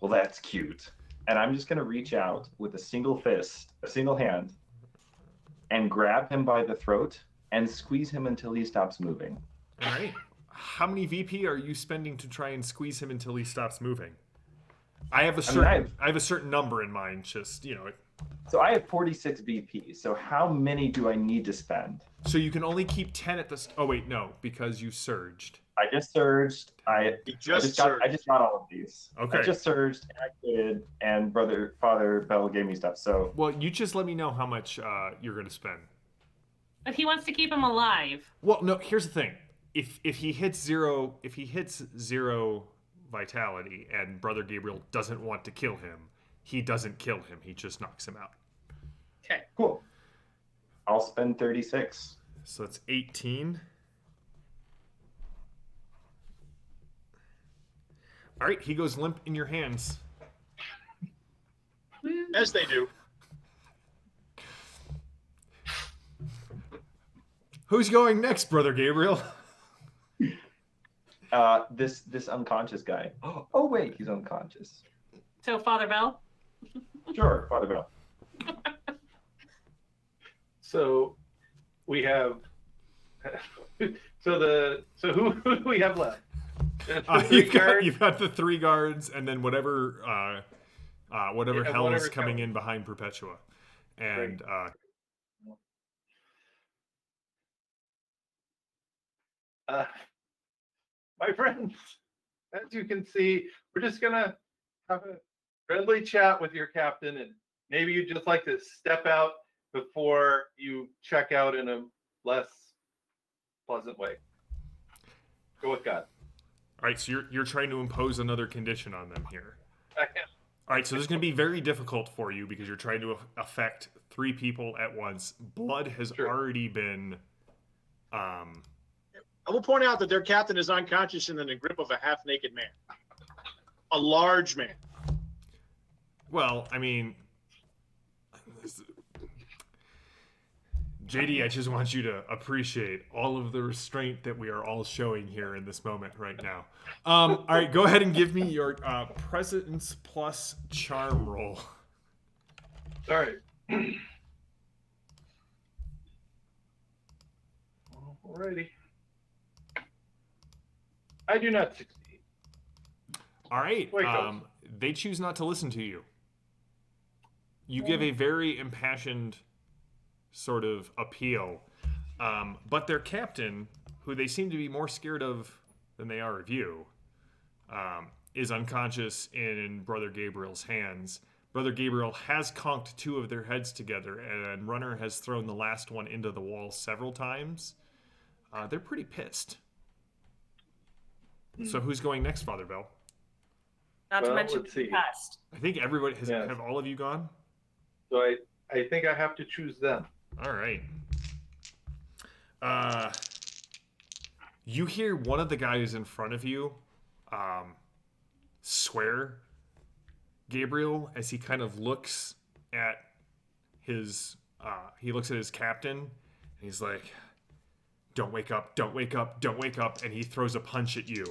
well, that's cute. And I'm just going to reach out with a single hand, and grab him by the throat and squeeze him until he stops moving. All right. How many VP are you spending to try and squeeze him until he stops moving? I have a certain number in mind. Just So I have 46 VP. So how many do I need to spend? So you can only keep 10 at the. Oh wait, no, because you surged. I just surged. I just got all of these. Okay. I just surged, and I quitted, and Father Bell gave me stuff. So well, you just let me know how much you're going to spend. But he wants to keep him alive. Well, no. Here's the thing: if he hits zero vitality, and Brother Gabriel doesn't want to kill him, he doesn't kill him. He just knocks him out. Okay. Cool. I'll spend 36. So it's 18. All right, he goes limp in your hands. As they do. Who's going next, Brother Gabriel? This unconscious guy. Oh wait, he's unconscious. So Father Bell? Sure, Father Bell. So we have. So who do we have left? You've got the 3 guards, and then whatever hell is coming in behind Perpetua, and my friends, as you can see, we're just gonna have a friendly chat with your captain, and maybe you'd just like to step out before you check out in a less pleasant way. Go with God. all right, so you're trying to impose another condition on them here. I All right, so this is going to be very difficult for you because you're trying to affect 3 people at once. Blood has already been. I will point out that their captain is unconscious and in the grip of a half-naked man. A large man. Well, I mean, JD, I just want you to appreciate all of the restraint that we are all showing here in this moment right now. All right, go ahead and give me your presence plus charm roll. All right. Alrighty. I do not succeed. All right. Wait, folks. They choose not to listen to you. You give a very impassioned sort of appeal, but their captain, who they seem to be more scared of than they are of you, is unconscious in Brother Gabriel's hands. Brother Gabriel has conked 2 of their heads together, and Runner has thrown the last one into the wall several times. They're pretty pissed. So who's going next, Father Bell? Not to Well, mention let's see. pest. I think everybody has. Yes. Have all of you gone? So I think I have to choose them. All right. You hear one of the guys in front of you swear Gabriel as he kind of looks at his captain, and he's like, "Don't wake up, don't wake up, don't wake up," and he throws a punch at you.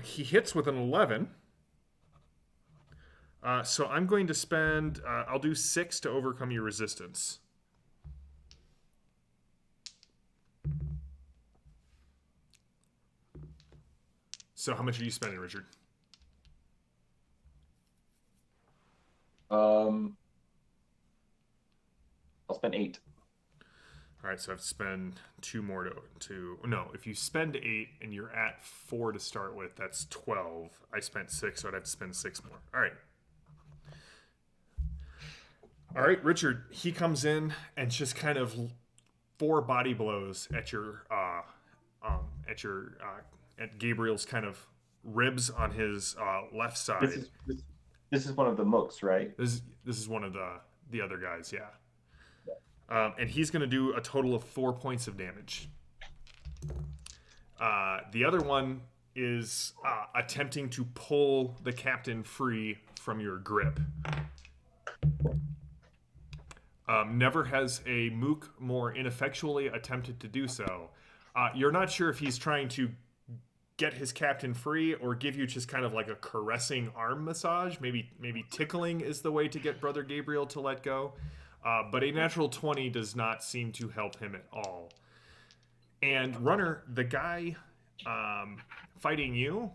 He hits with an 11. So I'm going to spend, I'll do 6 to overcome your resistance. So how much are you spending, Richard? I'll spend 8. All right, so I have to spend 2 more to no, if you spend 8 and you're at 4 to start with, that's 12. I spent 6, so I'd have to spend 6 more. All right, Richard, he comes in and just kind of 4 body blows at at Gabriel's kind of ribs on his left side. This is one of the mooks, right? This is one of the other guys, yeah. And he's going to do a total of 4 points of damage. The other one is attempting to pull the captain free from your grip. Never has a mook more ineffectually attempted to do so. You're not sure if he's trying to get his captain free or give you just kind of like a caressing arm massage. Maybe tickling is the way to get Brother Gabriel to let go. But a natural 20 does not seem to help him at all. And Runner, the guy fighting you,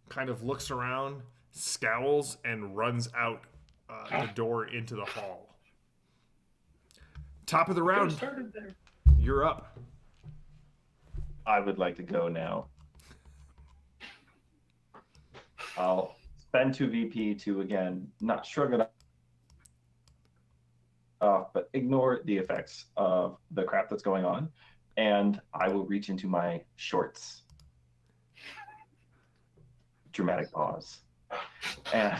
kind of looks around, scowls, and runs out the door into the hall. Top of the round. Started there. You're up. I would like to go now. I'll spend 2 VP to, again, not shrug it off, but ignore the effects of the crap that's going on. And I will reach into my shorts. Dramatic pause. And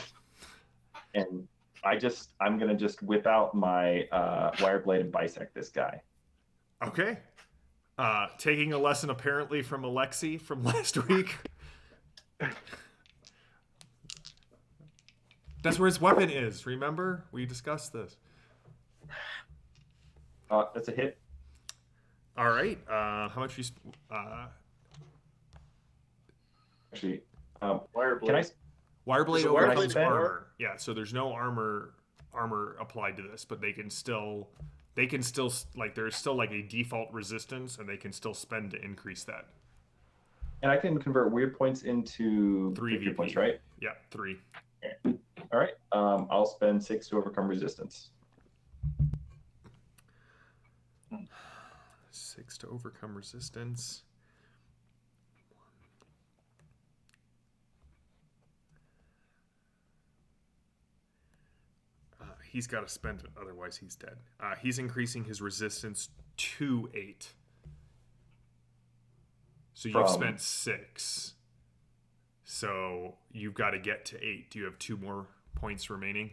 I'm going to just whip out my wire blade and bisect this guy. Okay. Taking a lesson apparently from Alexi from last week. That's where his weapon is, remember? We discussed this. That's a hit. All right. How much you... Actually, Wire can I... blade. Wireblade Is it overcomes Wireblade's more? armor. Yeah, so there's no armor applied to this, but they can still like there's still like a default resistance, and they can still spend to increase that. And I can convert weird points into 3 victory VP. points, right? Yeah, 3. All right. I'll spend 6 to overcome resistance. 6 to overcome resistance. He's got to spend it, otherwise he's dead. He's increasing his resistance to 8. So you've spent 6. So you've got to get to 8. Do you have 2 more points remaining?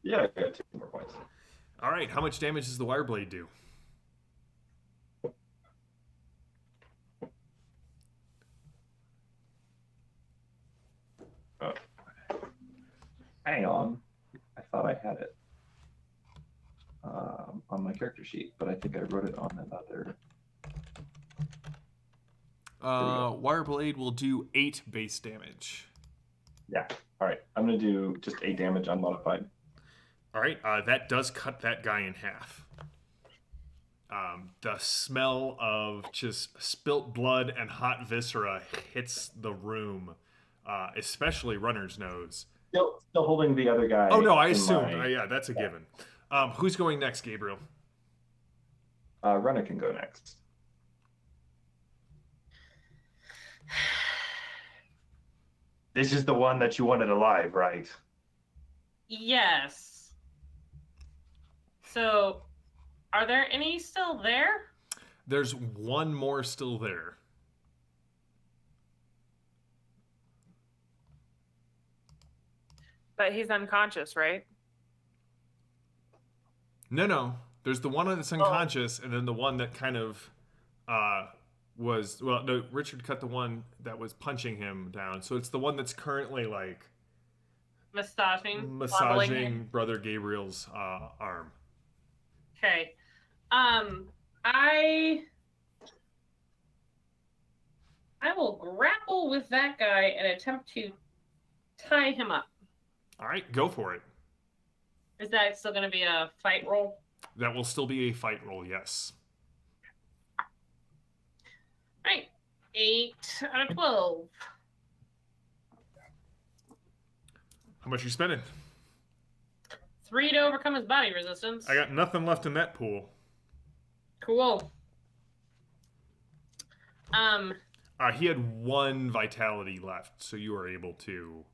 Yeah, I got 2 more points. All right. How much damage does the wire blade do? Hang on. I thought I had it on my character sheet, but I think I wrote it on another. Wire blade will do 8 base damage. Yeah. All right. I'm going to do just 8 damage unmodified. All right. That does cut that guy in half. The smell of just spilt blood and hot viscera hits the room, especially Runner's nose. Still holding the other guy. Oh, no, I in assumed. my- Yeah, that's a given. Who's going next, Gabriel? Runner can go next. This is the one that you wanted alive, right? Yes. So, are there any still there? There's one more still there. But he's unconscious, right? No. There's the one that's unconscious, and then the one that kind of was. Well, no, Richard cut the one that was punching him down. So it's the one that's currently like Massaging massaging Brother Gabriel's arm. Okay. I will grapple with that guy and attempt to tie him up. All right, go for it. Is that still going to be a fight roll? That will still be a fight roll, yes. All right. 8 out of 12. How much you spending? 3 to overcome his body resistance. I got nothing left in that pool. Cool. He had 1 vitality left, so you were able to.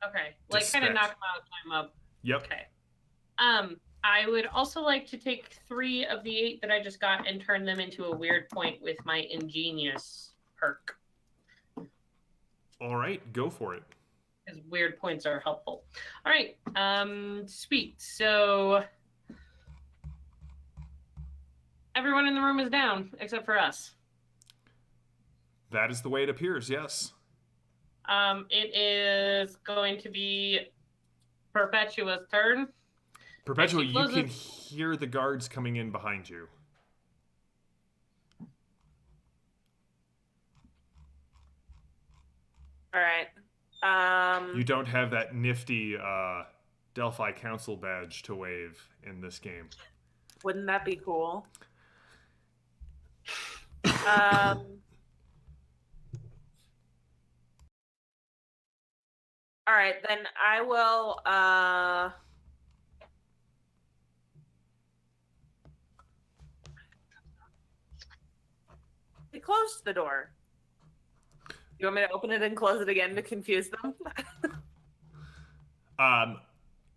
Okay. Like kind of knock him out, tie him up. Yep. Okay. I would also like to take 3 of the 8 that I just got and turn them into a weird point with my ingenious perk. All right, go for it. Because weird points are helpful. All right. Sweet. So everyone in the room is down except for us. That is the way it appears, yes. It is going to be Perpetua's turn. Perpetua, you can hear the guards coming in behind you. All right. You don't have that nifty Delphi Council badge to wave in this game. Wouldn't that be cool? All right, then I will we closed the door. You want me to open it and close it again to confuse them?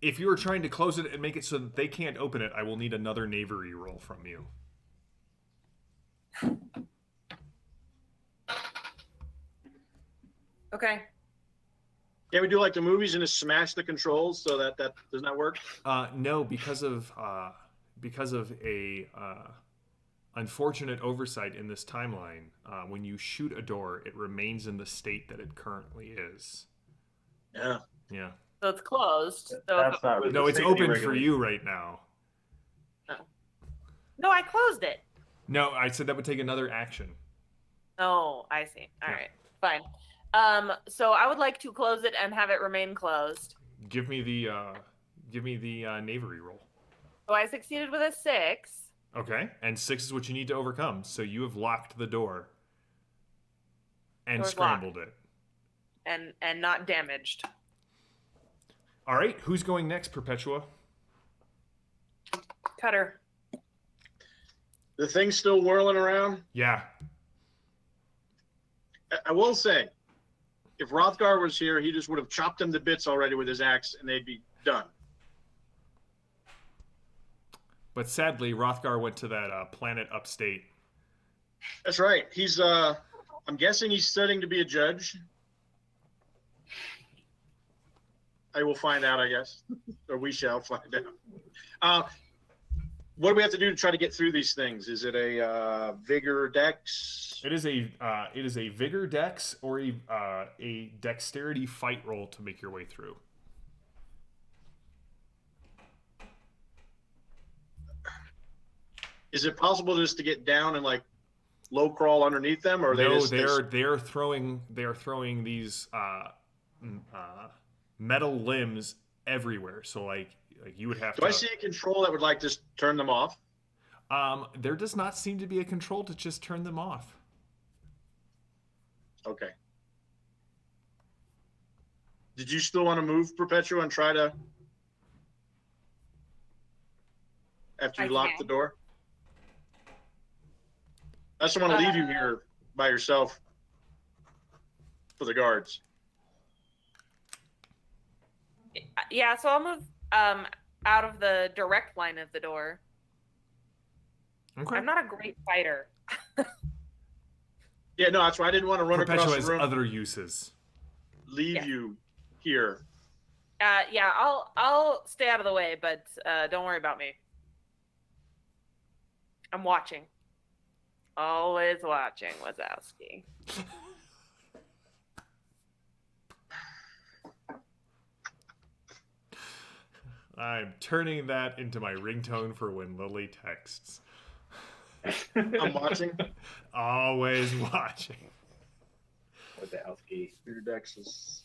If you were trying to close it and make it so that they can't open it, I will need another knavery roll from you. Okay. Can we do like the movies and just smash the controls so that does not work? No, because of a unfortunate oversight in this timeline. When you shoot a door, it remains in the state that it currently is. Yeah. Yeah. So it's closed. So That's not No, it's safety open for regulation. you right now. no, I closed it. No, I said that would take another action. Oh, I see. All Yeah. right. Fine. So I would like to close it and have it remain closed. Give me the knavery roll. So I succeeded with a 6. Okay, and 6 is what you need to overcome. So you have locked the door and Door's scrambled it. And not damaged. All right, who's going next, Perpetua? Cutter. The thing's still whirling around. Yeah. I will say, if Rothgar was here, he just would have chopped them to bits already with his axe, and they'd be done. But sadly, Rothgar went to that planet upstate. That's right. He's I'm guessing he's studying to be a judge. I will find out, I guess, or we shall find out. What do we have to do to try to get through these things? Is it a vigor dex? It is a vigor dex or a dexterity fight roll to make your way through. Is it possible just to get down and like low crawl underneath them, or are No, they they're throwing these metal limbs everywhere. So like you would have Do to. I see a control that would like just turn them off? There does not seem to be a control to just turn them off. Okay. Did you still want to move, Perpetua, and try to after you I lock can. the door? I just want to leave you here by yourself for the guards. Yeah, so I'll move out of the direct line of the door. Okay. I'm not a great fighter. Yeah, no, that's why I didn't want to run across Perpetua the has room. other uses. Leave you here. Yeah, I'll stay out of the way, but don't worry about me. I'm watching. Always watching, Wazowski. I'm turning that into my ringtone for when Lily texts. I'm watching. Always watching. Wazowski. Your dex is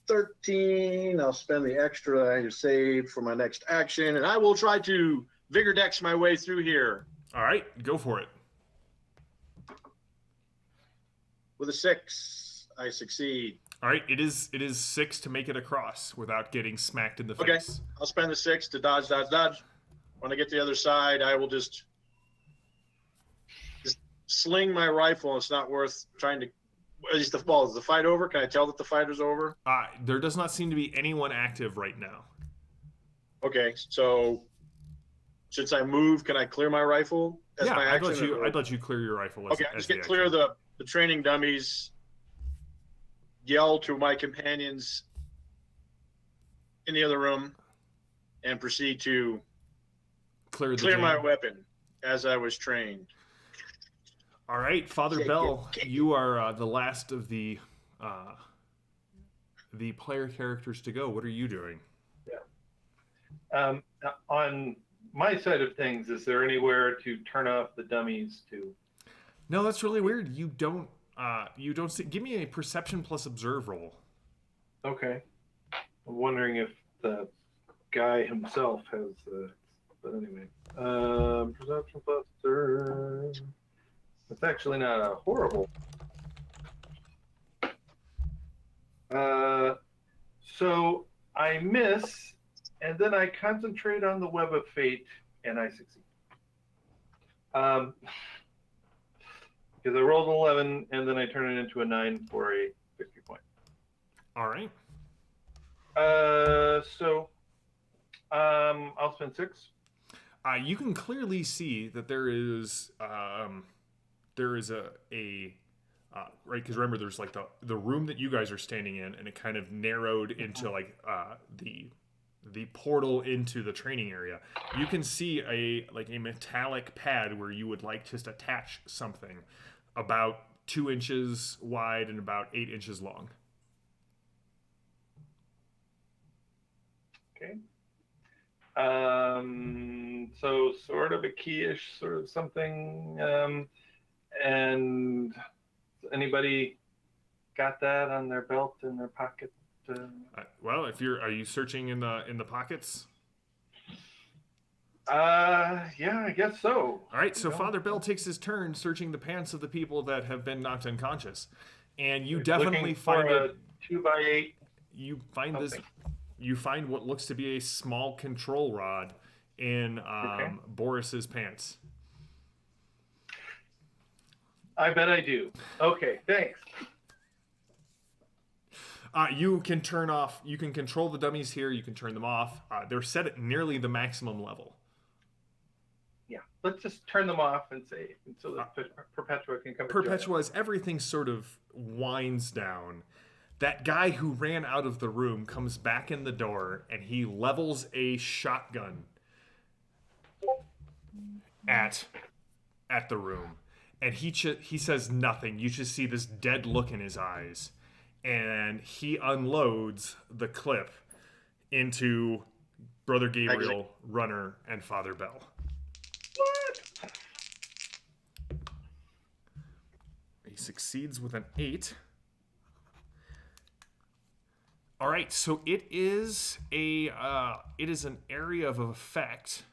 13. I'll spend the extra that I have saved for my next action, and I will try to vigor dex my way through here. All right, go for it. With a 6, I succeed. All right, it is 6 to make it across without getting smacked in the Okay. face. I'll spend the 6 to dodge. When I get to the other side, I will just sling my rifle. It's not worth trying to. Is the fight over? Can I tell that the fight is over? There does not seem to be anyone active right now. Okay, so since I move, can I clear my rifle as my I'd action? let you clear your rifle. Okay, just get clear of the training dummies. Yell to my companions in the other room, and proceed to clear my weapon as I was trained. All right, Father Bell, you are the last of the player characters to go. What are you doing? Yeah. On my side of things, is there anywhere to turn off the dummies to? No, that's really weird. You don't see. Give me a perception plus observe roll. Okay. I'm wondering if the guy himself has. But anyway, perception plus observe. It's actually not a horrible. So I miss, and then I concentrate on the web of fate, and I succeed. Because I rolled an 11, and then I turn it into a 9 for a victory point. All right. So I'll spend 6. You can clearly see that there is a right, because remember there's like the room that you guys are standing in, and it kind of narrowed into like the portal into the training area. You can see a metallic pad where you would like just attach something about 2 inches wide and about 8 inches long. Okay. So sort of a keyish, sort of something. And anybody got that on their belt, in their pocket? Well, are you searching in the pockets? Yeah, I guess so. All right, so Father Bell takes his turn searching the pants of the people that have been knocked unconscious, and you definitely find a 2x8. You find something. You find what looks to be a small control rod in Boris's pants. I bet I do. Okay, thanks. You can turn off. You can control the dummies here. You can turn them off. They're set at nearly the maximum level. Yeah, let's just turn them off and say so that Perpetua can come. Perpetua, as everything sort of winds down, that guy who ran out of the room comes back in the door and he levels a shotgun at the room, and he says nothing. You just see this dead look in his eyes, and he unloads the clip into Brother Gabriel, Runner, and Father Bell. What? He succeeds with an 8. All right, so it is an area of effect.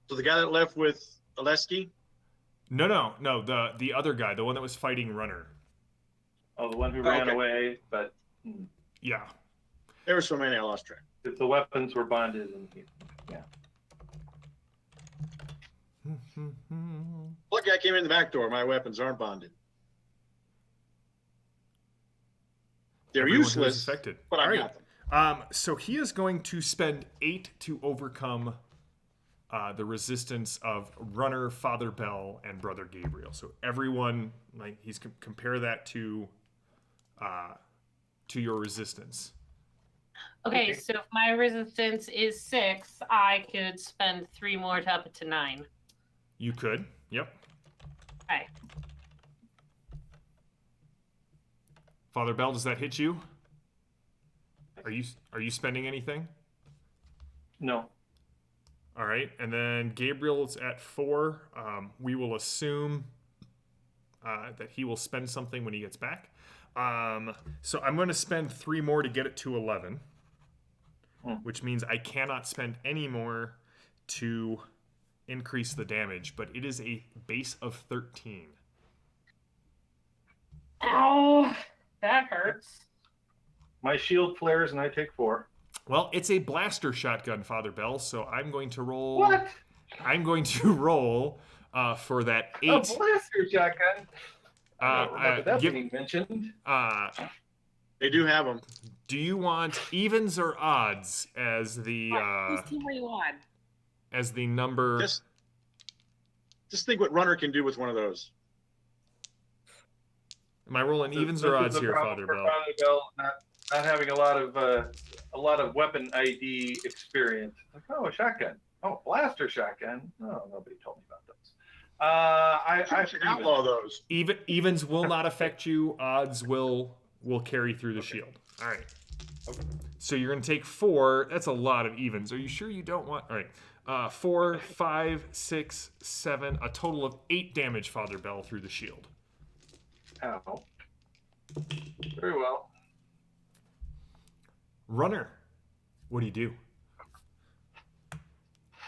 So the guy that left with Oleski? No. The other guy, the one that was fighting Runner. Oh, the one who ran away, but. Yeah. There were so many, I lost track. If the weapons were bonded, and yeah. Look, I came in the back door. My weapons aren't bonded. They're Everyone who is useless, affected. but I All got right. them. So he is going to spend 8 to overcome the resistance of Runner, Father Bell, and Brother Gabriel. So everyone, like, he's compare that to your resistance. Okay, so if my resistance is 6, I could spend 3 more to up it to 9. You could. Yep. Okay. Father Bell, does that hit you? Are you spending anything? No. All right, and then Gabriel's at 4. We will assume that he will spend something when he gets back. So I'm going to spend 3 more to get it to 11, which means I cannot spend any more to increase the damage, but it is a base of 13. Ow, that hurts. My shield flares and I take 4. Well, it's a blaster shotgun, Father Bell, so I'm going to roll... What? I'm going to roll for that 8. A blaster shotgun? I don't remember that being mentioned. They do have them. Do you want evens or odds as the Whose team are you on? as the number? Just think what Runner can do with one of those. Am I rolling evens or odds here, Father Bell? Father Bell not having a lot of weapon ID experience. Like, oh, a shotgun. Oh, blaster shotgun. No, nobody told me about those. I should outlaw those. Evens will not affect you. Odds will carry through the shield. All right. Okay. So you're going to take 4. That's a lot of evens. Are you sure you don't want... All right. 4, 5, 6, 7. A total of 8 damage, Father Bell, through the shield. Ow. Very well. Runner, what do?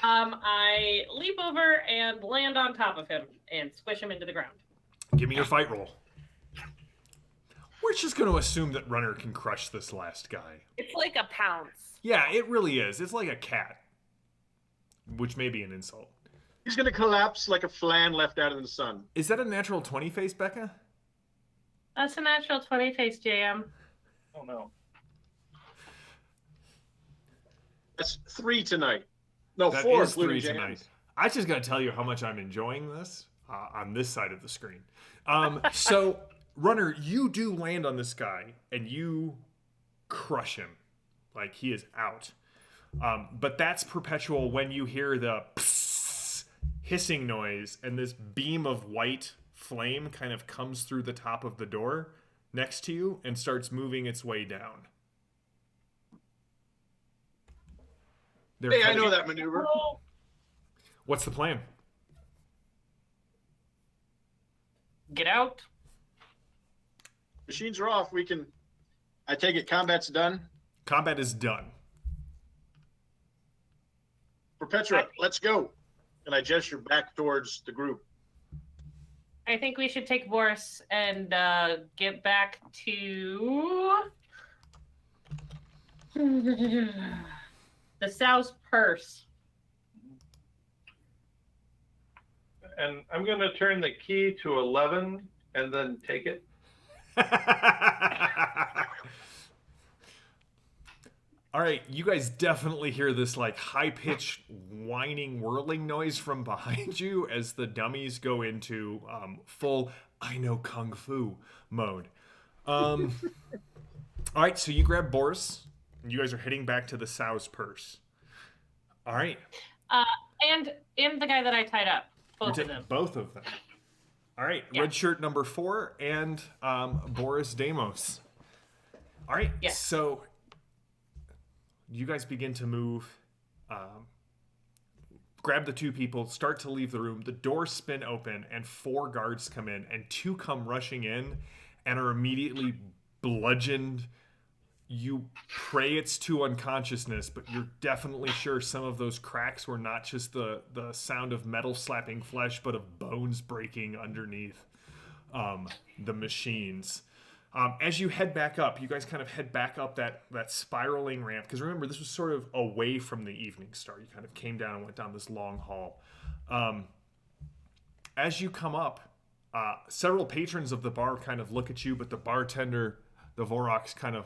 I leap over and land on top of him and squish him into the ground. Give me your fight roll. We're just going to assume that Runner can crush this last guy. It's like a pounce. Yeah, it really is. It's like a cat, which may be an insult. He's going to collapse like a flan left out in the sun. Is that a natural 20 face, Becca? That's a natural 20 face, JM. Oh, no. That's 3 tonight. No, That 4 is 3 including tonight. James. I just got to tell you how much I'm enjoying this on this side of the screen. So, Runner, you do land on this guy, and you crush him. Like, he is out. But that's perpetual when you hear the hissing noise, and this beam of white flame kind of comes through the top of the door next to you and starts moving its way down. Hey, I know that maneuver. What's the plan? Get out. Machines are off. I take it combat's done. Combat is done. Perpetua, let's go. And I gesture back towards the group. I think we should take Boris and get back to the South Purse. And I'm going to turn the key to 11 and then take it. All right, you guys definitely hear this like high-pitched whining, whirling noise from behind you as the dummies go into full I know kung fu mode. All right, so you grab Boris, and you guys are heading back to the Sow's Purse. All right. And the guy that I tied up. Both of them. Both of them. All right, Yeah. red shirt number 4 and Boris Damos. All right, Yes. so you guys begin to move, grab the 2 people, start to leave the room. The doors spin open, and 4 guards come in, and 2 come rushing in and are immediately bludgeoned. You pray it's to unconsciousness, but you're definitely sure some of those cracks were not just the sound of metal slapping flesh, but of bones breaking underneath the machines. As you head back up, you guys kind of head back up that spiraling ramp. Because remember, this was sort of away from the evening star. You kind of came down and went down this long hall. As you come up, several patrons of the bar kind of look at you, but the bartender, the Vorox, kind of,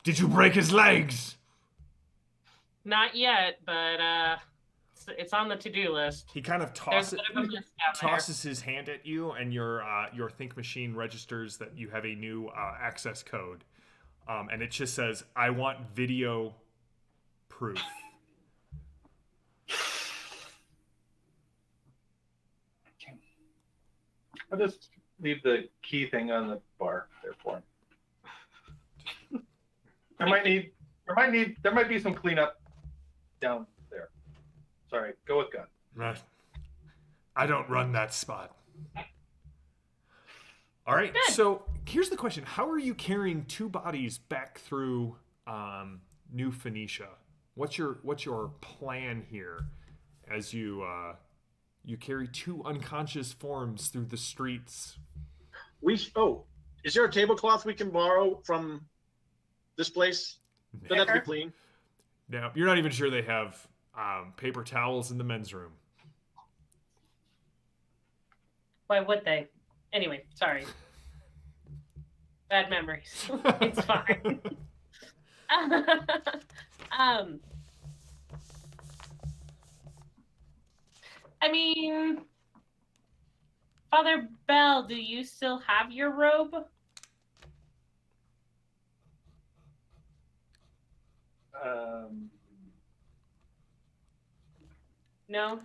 "Did you break his legs?" Not yet, but it's on the to-do list. He kind of There's a bit of a mist down tosses his hand at you, and your think machine registers that you have a new access code, and it just says, "I want video proof." I'll just leave the key thing on the bar there for him. There might be some cleanup down there. Sorry, go with gun. I don't run that spot. All right, Good. so here's the question: how are you carrying 2 bodies back through New Phoenicia? What's your plan here as you carry 2 unconscious forms through the streets? Is there a tablecloth we can borrow from this place? Doesn't have to be clean. Now, you're not even sure they have paper towels in the men's room. Why would they? Anyway, sorry. Bad memories. It's fine. I mean, Father Bell, do you still have your robe? No?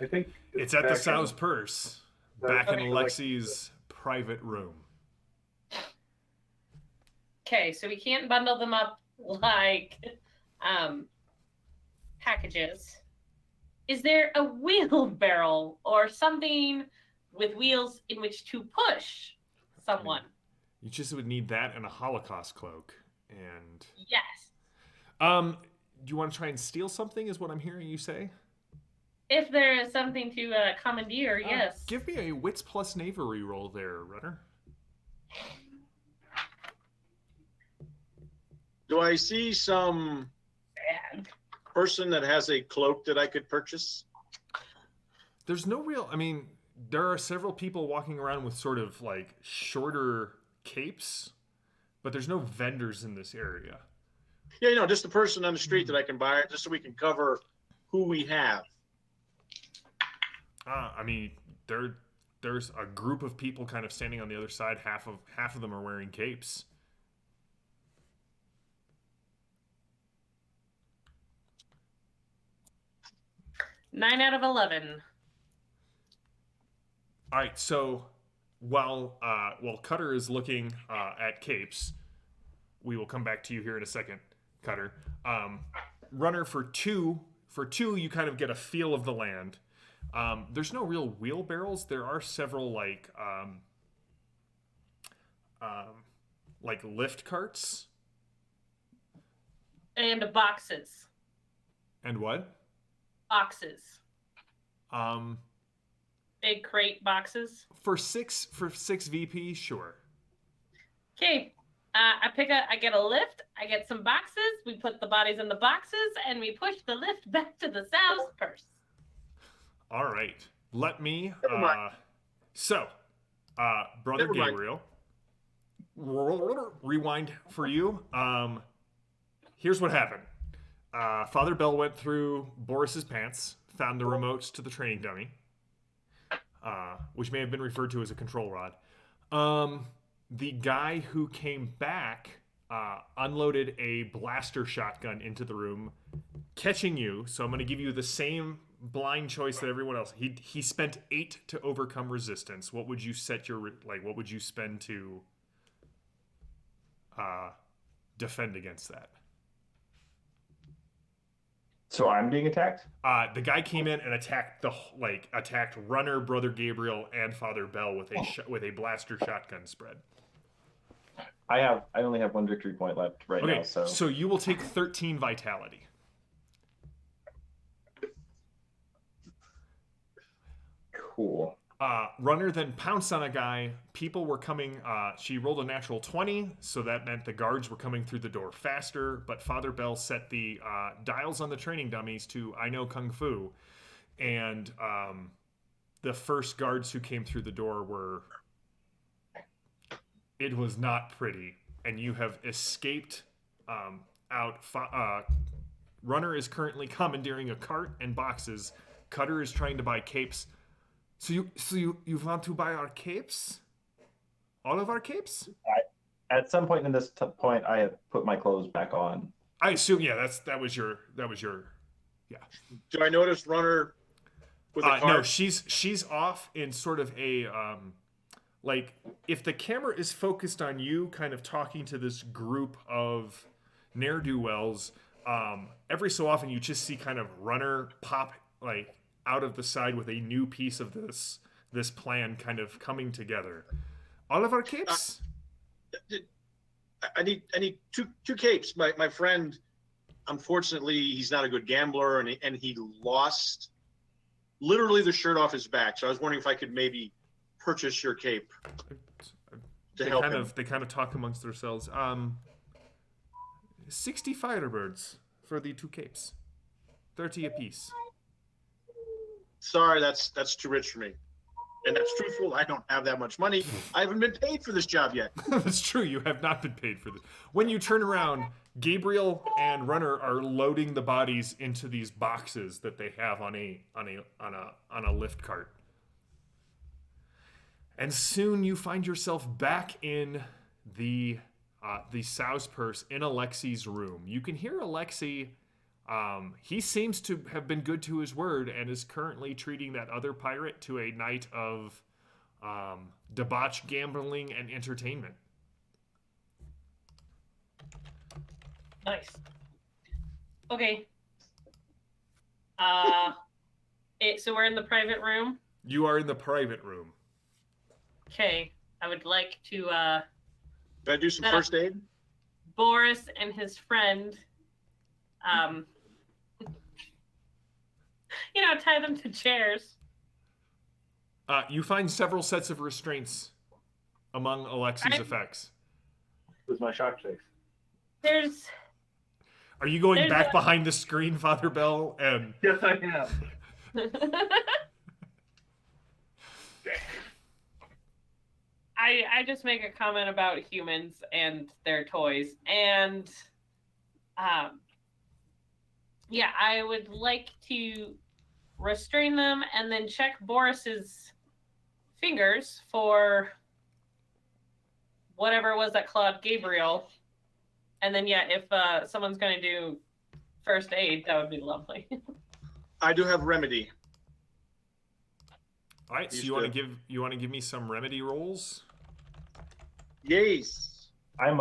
I think It's at the back Sow's in- purse, back in Okay. Alexi's private room. Okay, so we can't bundle them up like packages. Is there a wheelbarrow or something with wheels in which to push someone? You just would need that and a Holocaust cloak. And Yes. do you want to try and steal something? Is what I'm hearing you say? If there is something to commandeer, yes. Give me a wits plus knavery roll there, runner. Do I see some Bad. person that has a cloak that I could purchase? There's no real. I mean, there are several people walking around with sort of like shorter capes, but there's no vendors in this area. Yeah, just a person on the street that I can buy it, just so we can cover who we have. I mean, there's a group of people kind of standing on the other side. Half of them are wearing capes. Nine out of 11. All right, so while Cutter is looking at capes, we will come back to you here in a second, Cutter. Runner, for two, you kind of get a feel of the land. There's no real wheelbarrows. There are several like lift carts. And boxes. And what? Boxes. Um, Big crate boxes. for six VP, sure. Okay. I get a lift. I get some boxes. We put the bodies in the boxes, and we push the lift back to the Sow's purse. All right. Let me. Never mind. Brother Never mind. Gabriel, rewind for you. Here's what happened. Father Bell went through Boris's pants, found the remotes to the training dummy, which may have been referred to as a control rod. The guy who came back unloaded a blaster shotgun into the room, catching you. So I'm going to give you the same blind choice that everyone else. He spent 8 to overcome resistance. What would you set your what would you spend to defend against that? So I'm being attacked? The guy came in and attacked attacked Runner, Brother Gabriel, and Father Bell with a blaster shotgun spread. I only have 1 victory point left right Okay, now, so you will take 13 vitality. cool. Runner then pounced on a guy. People were coming. She rolled a natural 20, so that meant the guards were coming through the door faster. But Father Bell set the dials on the training dummies to I know Kung Fu. And the first guards who came through the door were... It was not pretty. And you have escaped out. Runner is currently commandeering a cart and boxes. Cutter is trying to buy capes. So you want to buy our capes? All of our capes? At some point in this point, I have put my clothes back on. I assume, yeah. That was your. Yeah. Do I notice Runner with a cart? No, she's off in sort of a like if the camera is focused on you, kind of talking to this group of ne'er-do-wells. Every so often, you just see kind of Runner pop like out of the side with a new piece of this plan kind of coming together. All of our capes? I need two capes. My friend, unfortunately, he's not a good gambler, and he lost literally the shirt off his back. So I was wondering if I could maybe purchase your cape to help him. They kind of talk amongst themselves. 60 firebirds for the 2 capes. 30 apiece. Sorry, that's too rich for me. And that's truthful. I don't have that much money. I haven't been paid for this job yet. That's true. You have not been paid for this. When you turn around, Gabriel and Runner are loading the bodies into these boxes that they have on a lift cart. And soon you find yourself back in the Sow's purse in Alexi's room. You can hear Alexi. He seems to have been good to his word and is currently treating that other pirate to a night of debauched gambling and entertainment. Nice. Okay. So we're in the private room. You are in the private room. Okay. I would like to Can I do some first aid? Boris and his friend tie them to chairs. You find several sets of restraints among Alexi's effects. Was my shock face. Are you going back behind the screen, Father Bell? And Yes, I am. I just make a comment about humans and their toys, and I would like to restrain them and then check Boris's fingers for whatever it was that clawed Gabriel. And then, if someone's going to do first aid, that would be lovely. I do have remedy. all right, so you want to give me some remedy rolls? Yes. I'm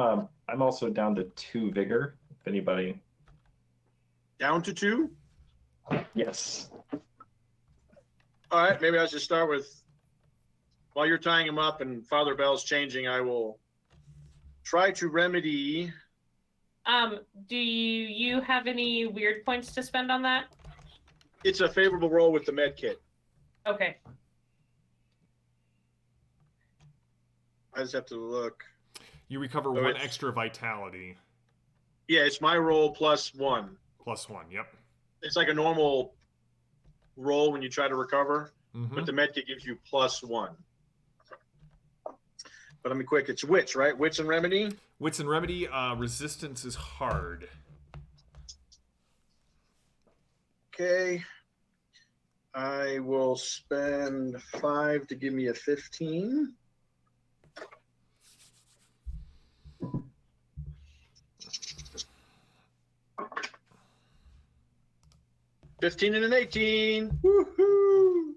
also down to 2 vigor. If anybody. Down to 2? Yes. All right, maybe I should start with, while you're tying him up and Father Bell's changing, I will try to remedy. Do you have any weird points to spend on that? It's a favorable roll with the med kit. Okay. I just have to look. You recover 1 extra vitality. Yeah, it's my roll +1. +1, yep. It's like a normal roll when you try to recover, Mm-hmm. but the med kit gives you +1. But let me quick. It's wits, right? Wits and remedy. Wits and remedy. Resistance is hard. Okay. I will spend 5 to give me a 15. $15 and an 18. Woohoo!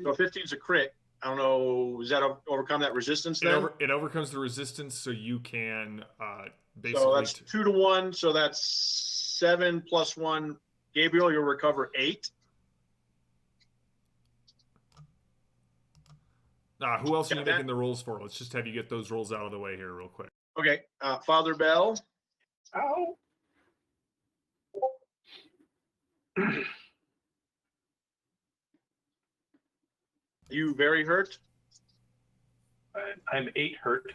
So 15 is a crit. I don't know. Does that overcome that resistance then? It overcomes the resistance, so you can basically. So that's 2 to 1. So that's 7 + 1. Gabriel, you'll recover 8. Who else are you making the rolls for? Let's just have you get those rolls out of the way here real quick. Okay. Father Bell. Ow. You very hurt? I'm 8 hurt.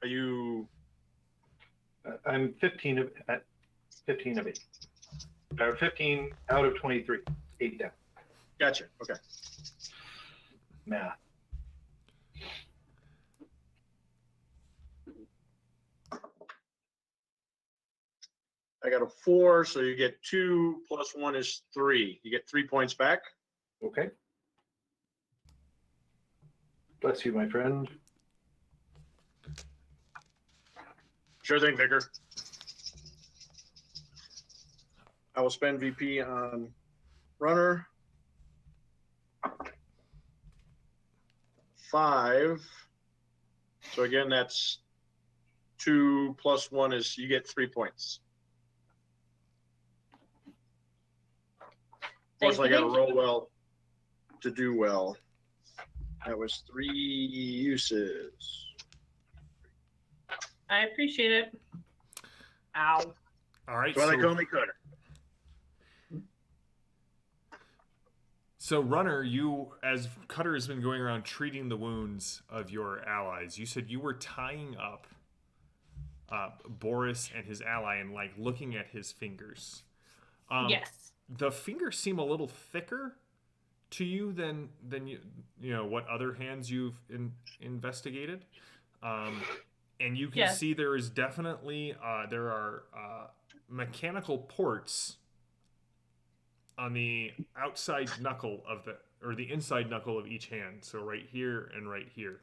Are you? I'm 15 of 8. 15 out of 23. 8 down. Gotcha. Okay. Math. I got a 4, so you get 2 plus 1 is 3. You get 3 points back. Okay. Bless you, my friend. Sure thing, Vicar. I will spend VP on runner. 5. So again, that's 2 plus 1 is you get 3 points. Plus, I got to roll well to do well. That was 3 uses. I appreciate it. Ow. All right. That's why they call me Cutter. So, Runner, you, as Cutter has been going around treating the wounds of your allies, you said you were tying up Boris and his ally and like looking at his fingers. Yes. The fingers seem a little thicker to you than you know what other hands you've investigated, and you can see there is definitely there are mechanical ports on the outside knuckle of the inside knuckle of each hand. So right here and right here.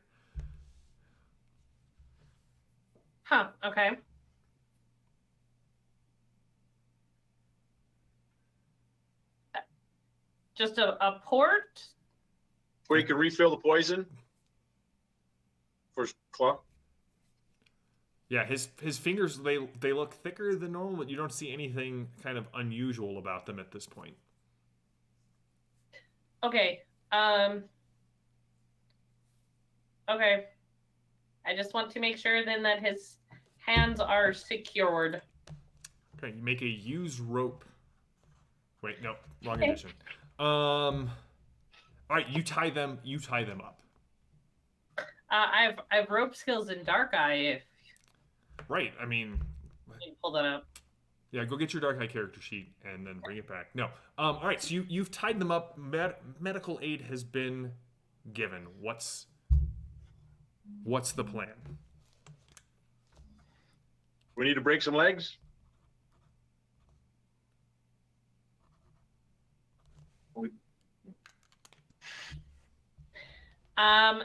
Huh. Okay. Just a port? Where you can refill the poison for claw. Yeah, his fingers they look thicker than normal, but you don't see anything kind of unusual about them at this point. Okay. Okay. I just want to make sure then that his hands are secured. Okay, you make a use rope. Wait, no, wrong edition. All right, you tie them up. I have rope skills in Dark Eye. If Right, I mean, you pull that up. yeah, go get your Dark Eye character sheet and then bring it back. No, all right, so you've tied them up. Medical aid has been given. What's the plan? We need to break some legs.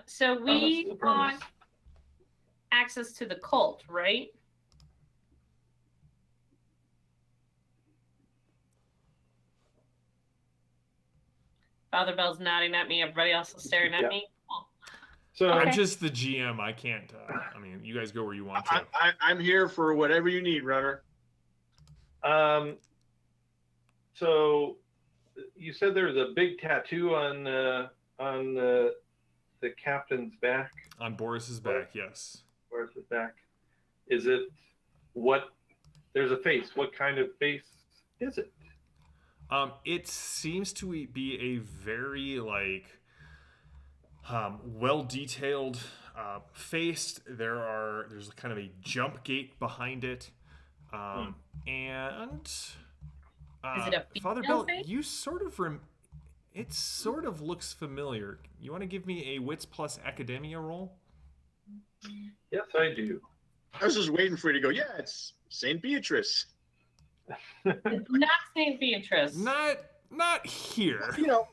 So we want access to the cult, right? Father Bell's nodding at me. Everybody else is staring at me. Oh. So I'm just the GM. I can't. I mean, you guys go where you want to. I'm here for whatever you need, Runner. So you said there was a big tattoo on the captain's back. On Boris's back, yes. Boris's back. Is it what? There's a face. What kind of face is it? It seems to be a very well detailed face. There's kind of a jump gate behind it, and Is it a Father female Bell, face? you sort of it sort of looks familiar. You want to give me a Wits plus Academia roll? Yes, I do. I was just waiting for you to go. Yeah, it's Saint Beatrice. It's not St. Beatrice. Not here. You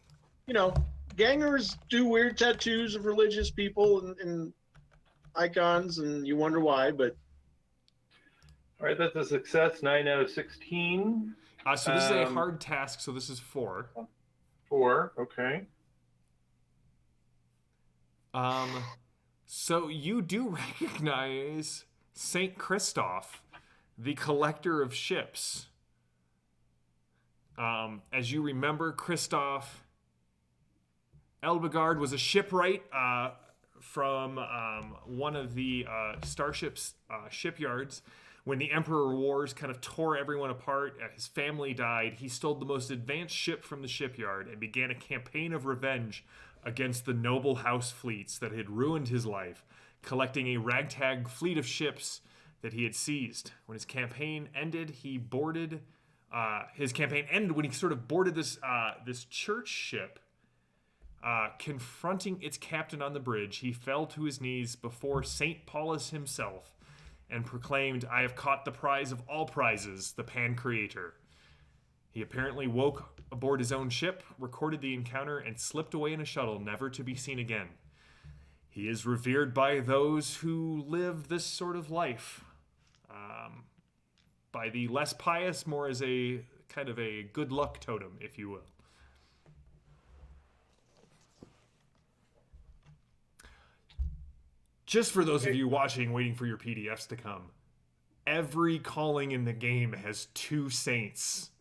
know, gangers do weird tattoos of religious people and icons, and you wonder why. But All right, that's a success. 9 out of 16. So this is a hard task. So this is 4. 4. Okay. So you do recognize Saint Christoph, the collector of ships. As you remember, Christoph Elbegard was a shipwright from one of the starship's shipyards When the Emperor Wars kind of tore everyone apart, his family died, he stole the most advanced ship from the shipyard and began a campaign of revenge against the noble house fleets that had ruined his life, collecting a ragtag fleet of ships that he had seized. When his campaign ended, when he sort of boarded this church ship. Confronting its captain on the bridge, he fell to his knees before St. Paulus himself and proclaimed, "I have caught the prize of all prizes, the Pan-Creator." He apparently woke aboard his own ship, recorded the encounter, and slipped away in a shuttle, never to be seen again. He is revered by those who live this sort of life. By the less pious, more as a kind of a good luck totem, if you will. Just for those of you watching, waiting for your PDFs to come, every calling in the game has 2 saints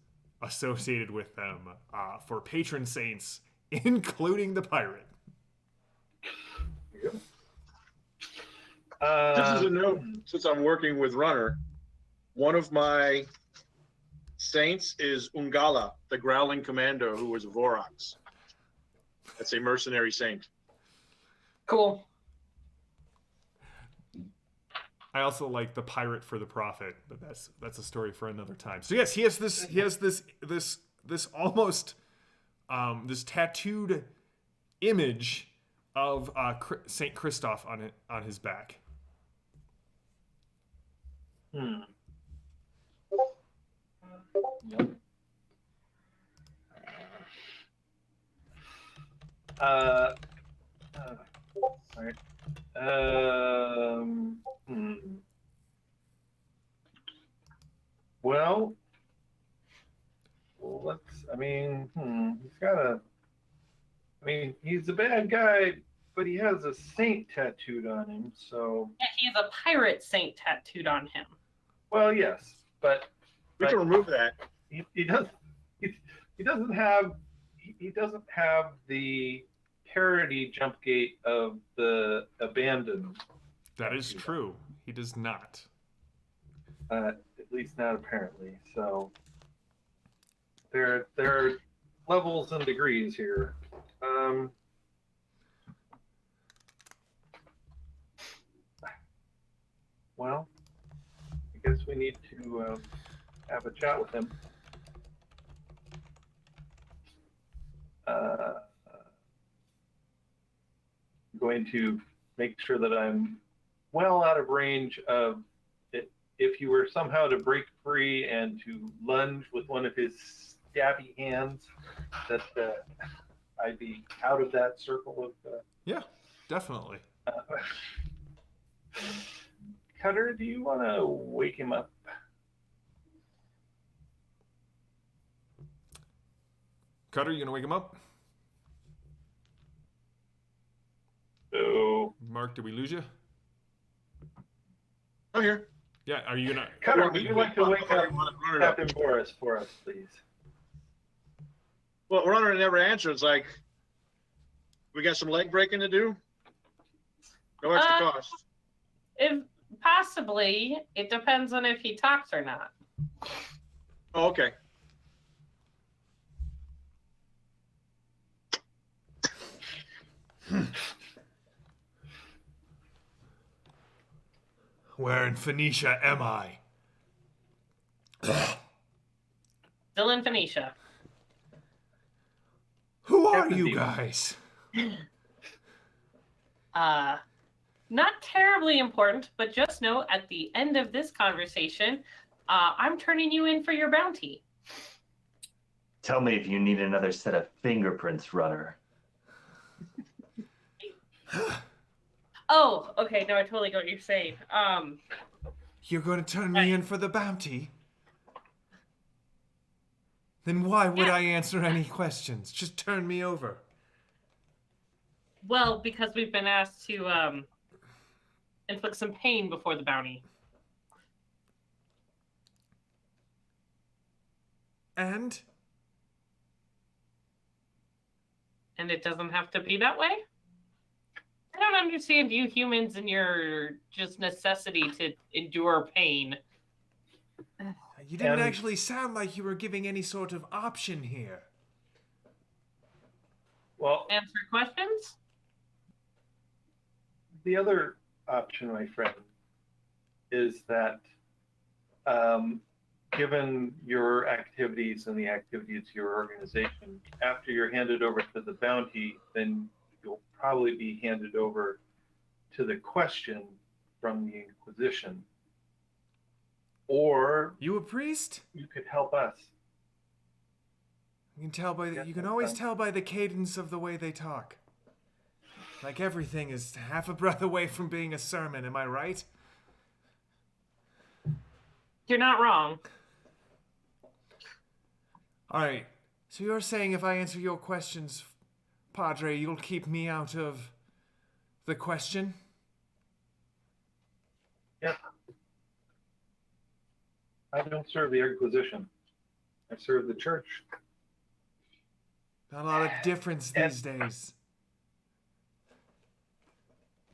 associated with them for patron saints, including the pirate. Just as a note, since I'm working with Runner, one of my saints is Ungala, the Growling Commando, who was a Vorox. That's a mercenary saint. Cool. I also like the pirate for the prophet, but that's a story for another time. So yes, he has this almost this tattooed image of Saint Christoph on his back. Yep. All right. Well, he's a bad guy, but he has a saint tattooed on him, so. Yeah, he has a pirate saint tattooed on him. Well, yes, but We can remove that. he doesn't have the parody jump gate of the abandoned. That is true. He does not. At least not apparently. So there are levels and degrees here. Well, I guess we need to have a chat with him. Going to make sure that I'm well out of range of it. If you were somehow to break free and to lunge with one of his stabby hands, that I'd be out of that circle of. Yeah, definitely. Cutter, do you want to wake him up? Cutter, you gonna wake him up? No. Mark, did we lose you? I'm here. Yeah, are you gonna? Cutter, would you like to wake up Runner, Captain Boris for us, please? Well, Runner never answered. It's like, we got some leg breaking to do? No extra cost. If possibly, it depends on if he talks or not. Oh, okay. Where in Phoenicia am I? Still in Phoenicia. Who are Captain you Demon. guys? Not terribly important, but just know at the end of this conversation, I'm turning you in for your bounty. Tell me if you need another set of fingerprints, Runner. Oh, okay. No, I totally get what you're saying. You're going to turn me in for the bounty? Then why would I answer any questions? Just turn me over. Well, because we've been asked to inflict some pain before the bounty. And? And it doesn't have to be that way? I don't understand you humans and your just necessity to endure pain. You didn't And- actually sound like you were giving any sort of option here. Well, Answer questions? the other option, my friend, is that given your activities and the activities of your organization, after you're handed over to the bounty, then you'll probably be handed over to the question from the Inquisition. Or You a priest? you could help us. You can tell by Yeah, you can that's always fine. tell by the cadence of the way they talk. Like everything is half a breath away from being a sermon, am I right? You're not wrong. All right. So you're saying if I answer your questions, Padre, you'll keep me out of the question? Yeah. I don't serve the Inquisition. I serve the church. Not a lot of difference And- these days.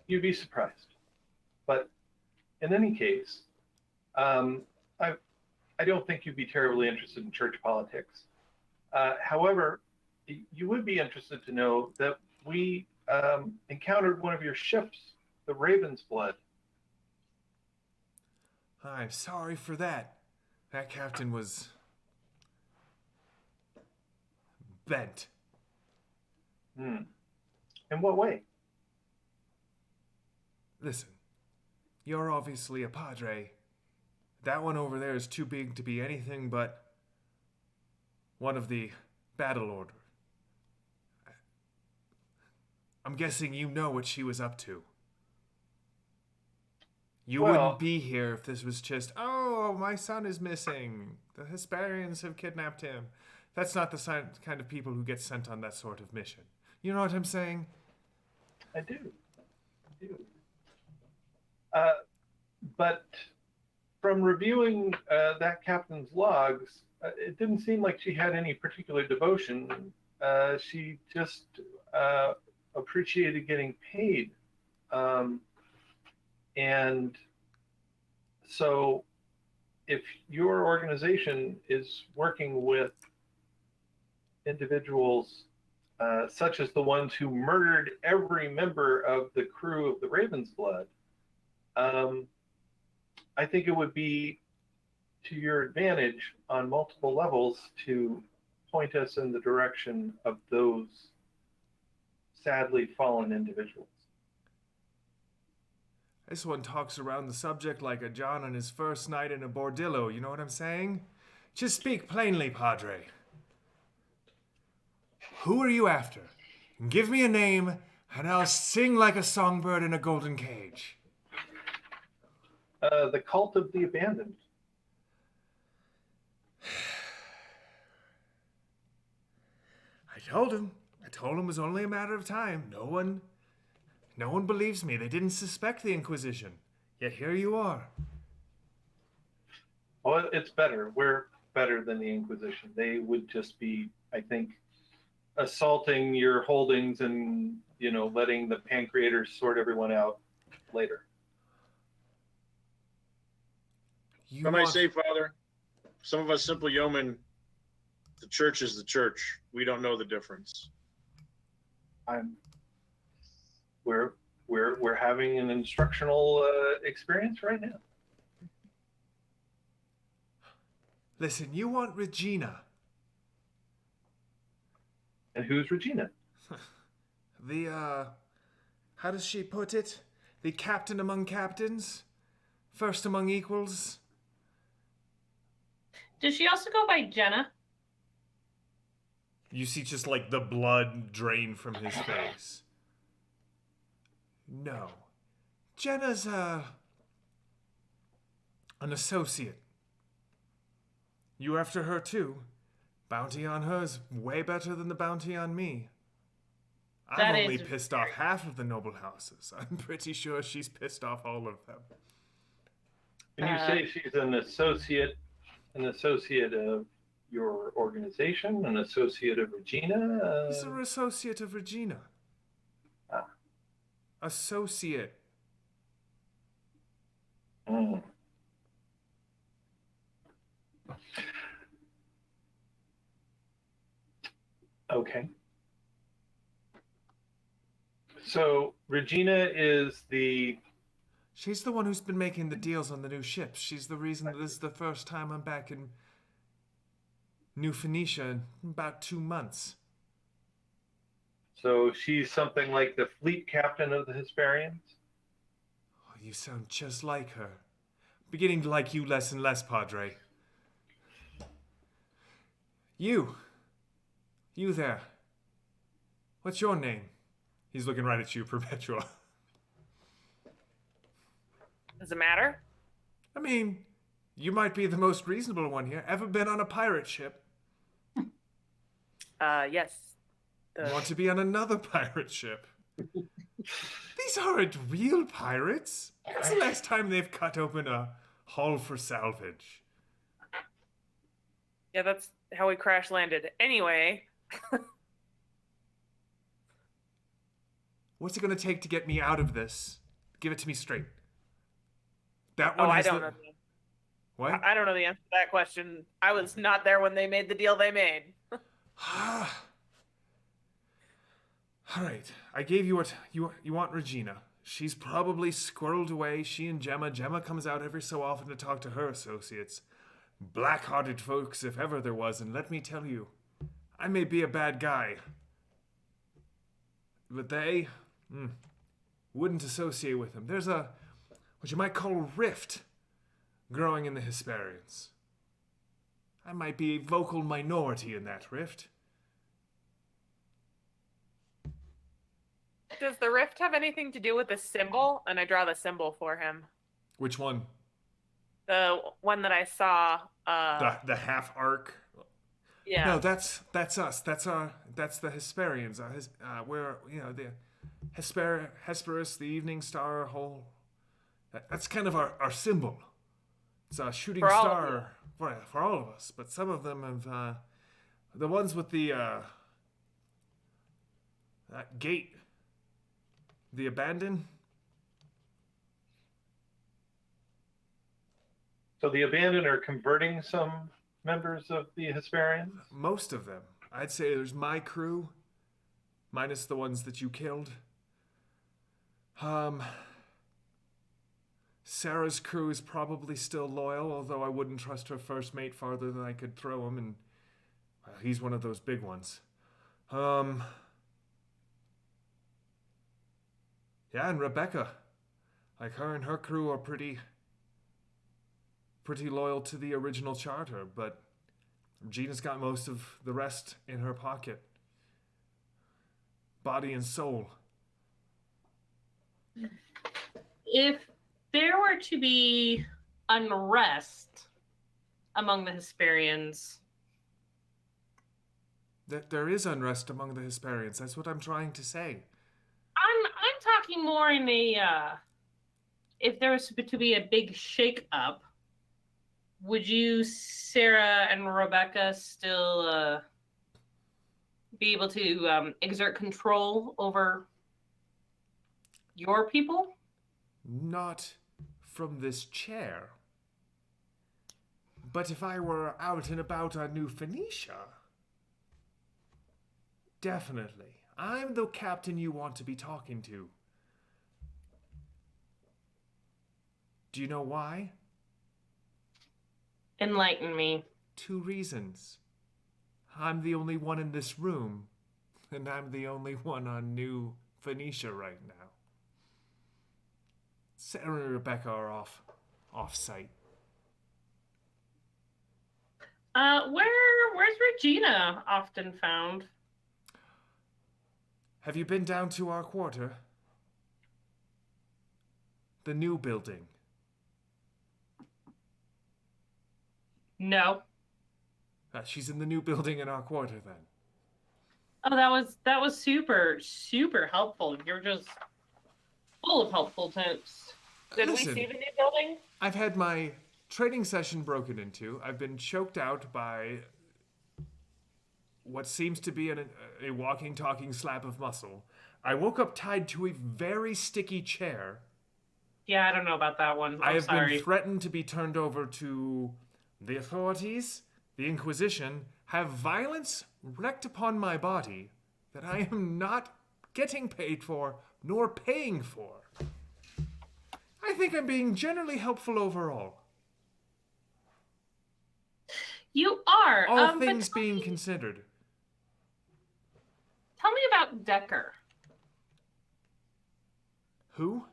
You'd be surprised. But in any case, I don't think you'd be terribly interested in church politics. However, you would be interested to know that we encountered one of your ships, the Raven's Blood. I'm sorry for that. That captain was bent. In what way? Listen, you're obviously a padre. That one over there is too big to be anything but one of the battle order. I'm guessing you know what she was up to. You Well- wouldn't be here if this was just, oh, my son is missing. The Hesperians have kidnapped him. That's not the kind of people who get sent on that sort of mission. You know what I'm saying? I do. But from reviewing that captain's logs, it didn't seem like she had any particular devotion. She just appreciated getting paid. And so if your organization is working with individuals such as the ones who murdered every member of the crew of the Raven's Blood, I think it would be to your advantage on multiple levels to point us in the direction of those sadly fallen individuals. This one talks around the subject like a John on his first night in a bordillo, you know what I'm saying? Just speak plainly, Padre. Who are you after? Give me a name, and I'll sing like a songbird in a golden cage. The Cult of the Abandoned. I told him it was only a matter of time. No one believes me. They didn't suspect the Inquisition. Yet here you are. Well, it's better. We're better than the Inquisition. They would just be, I think, assaulting your holdings and, letting the pancreators sort everyone out later. If I might say, Father, some of us simple yeomen, the church is the church. We don't know the difference. We're having an instructional experience right now. Listen, you want Regina. And who's Regina? How does she put it? The captain among captains? First among equals? Does she also go by Jenna? You see just like the blood drain from his face. No. Jenna's an associate. You after her too? Bounty on her is way better than the bounty on me. I've That only is pissed off half of the noble houses. I'm pretty sure she's pissed off all of them. When you say she's an associate of your organization, an associate of Regina? He's an associate of Regina. Ah. Associate. Mm. Okay. So Regina is the. She's the one who's been making the deals on the new ships. She's the reason that this is the first time I'm back in New Phoenicia in about 2 months. So she's something like the fleet captain of the Hesperians? Oh, you sound just like her. Beginning to like you less and less, Padre. You there. What's your name? He's looking right at you, Perpetua. Does it matter? I mean, you might be the most reasonable one here. Ever been on a pirate ship? Yes. Want to be on another pirate ship? These aren't real pirates. When's the last time they've cut open a hull for salvage? Yeah, that's how we crash landed. Anyway. What's it going to take to get me out of this? Give it to me straight. That one Oh, I has don't the... know. What? I don't know the answer to that question. I was not there when they made the deal they made. All right. I gave you what you want, Regina. She's probably squirreled away. She and Gemma. Gemma comes out every so often to talk to her associates. Black-hearted folks, if ever there was. And let me tell you, I may be a bad guy, but they wouldn't associate with them. There's a what you might call a rift growing in the Hesperians. I might be a vocal minority in that rift. Does the rift have anything to do with the symbol? And I draw the symbol for him. Which one? The one that I saw. The half arc. Yeah. No, that's us. That's the Hesperians. We're the Hesperus, the evening star, whole. That's kind of our symbol. It's a shooting For all of star for all of us. But some of them have the ones with the that gate, the abandon. So the Abandoned are converting some members of the Hesperians? Most of them. I'd say there's my crew, minus the ones that you killed. Sarah's crew is probably still loyal, although I wouldn't trust her first mate farther than I could throw him, and he's one of those big ones. Yeah, and Rebecca. Like her and her crew are pretty loyal to the original charter, but Gina's got most of the rest in her pocket. Body and soul. If there were to be unrest among the Hesperians, That there is unrest among the Hesperians. That's what I'm trying to say. I'm talking more in a if there was to be a big shake-up, would you, Sarah and Rebecca, still be able to exert control over your people? Not from this chair. But if I were out and about on New Phoenicia, definitely. I'm the captain you want to be talking to. Do you know why? Enlighten me. 2 reasons. I'm the only one in this room, and I'm the only one on New Phoenicia right now. Sarah and Rebecca are off-site. Where's Regina often found? Have you been down to our quarter? The new building. No. She's in the new building in our quarter then. Oh, that was super, super helpful. You're just full of helpful tips. Did Listen, we see the new building? I've had my training session broken into. I've been choked out by what seems to be a walking, talking slab of muscle. I woke up tied to a very sticky chair. Yeah, I don't know about that one. I have sorry. been threatened to be turned over to the authorities, the Inquisition, have violence wreaked upon my body that I am not getting paid for nor paying for. I think I'm being generally helpful overall. You are. All things being considered. Tell me about Decker. Who?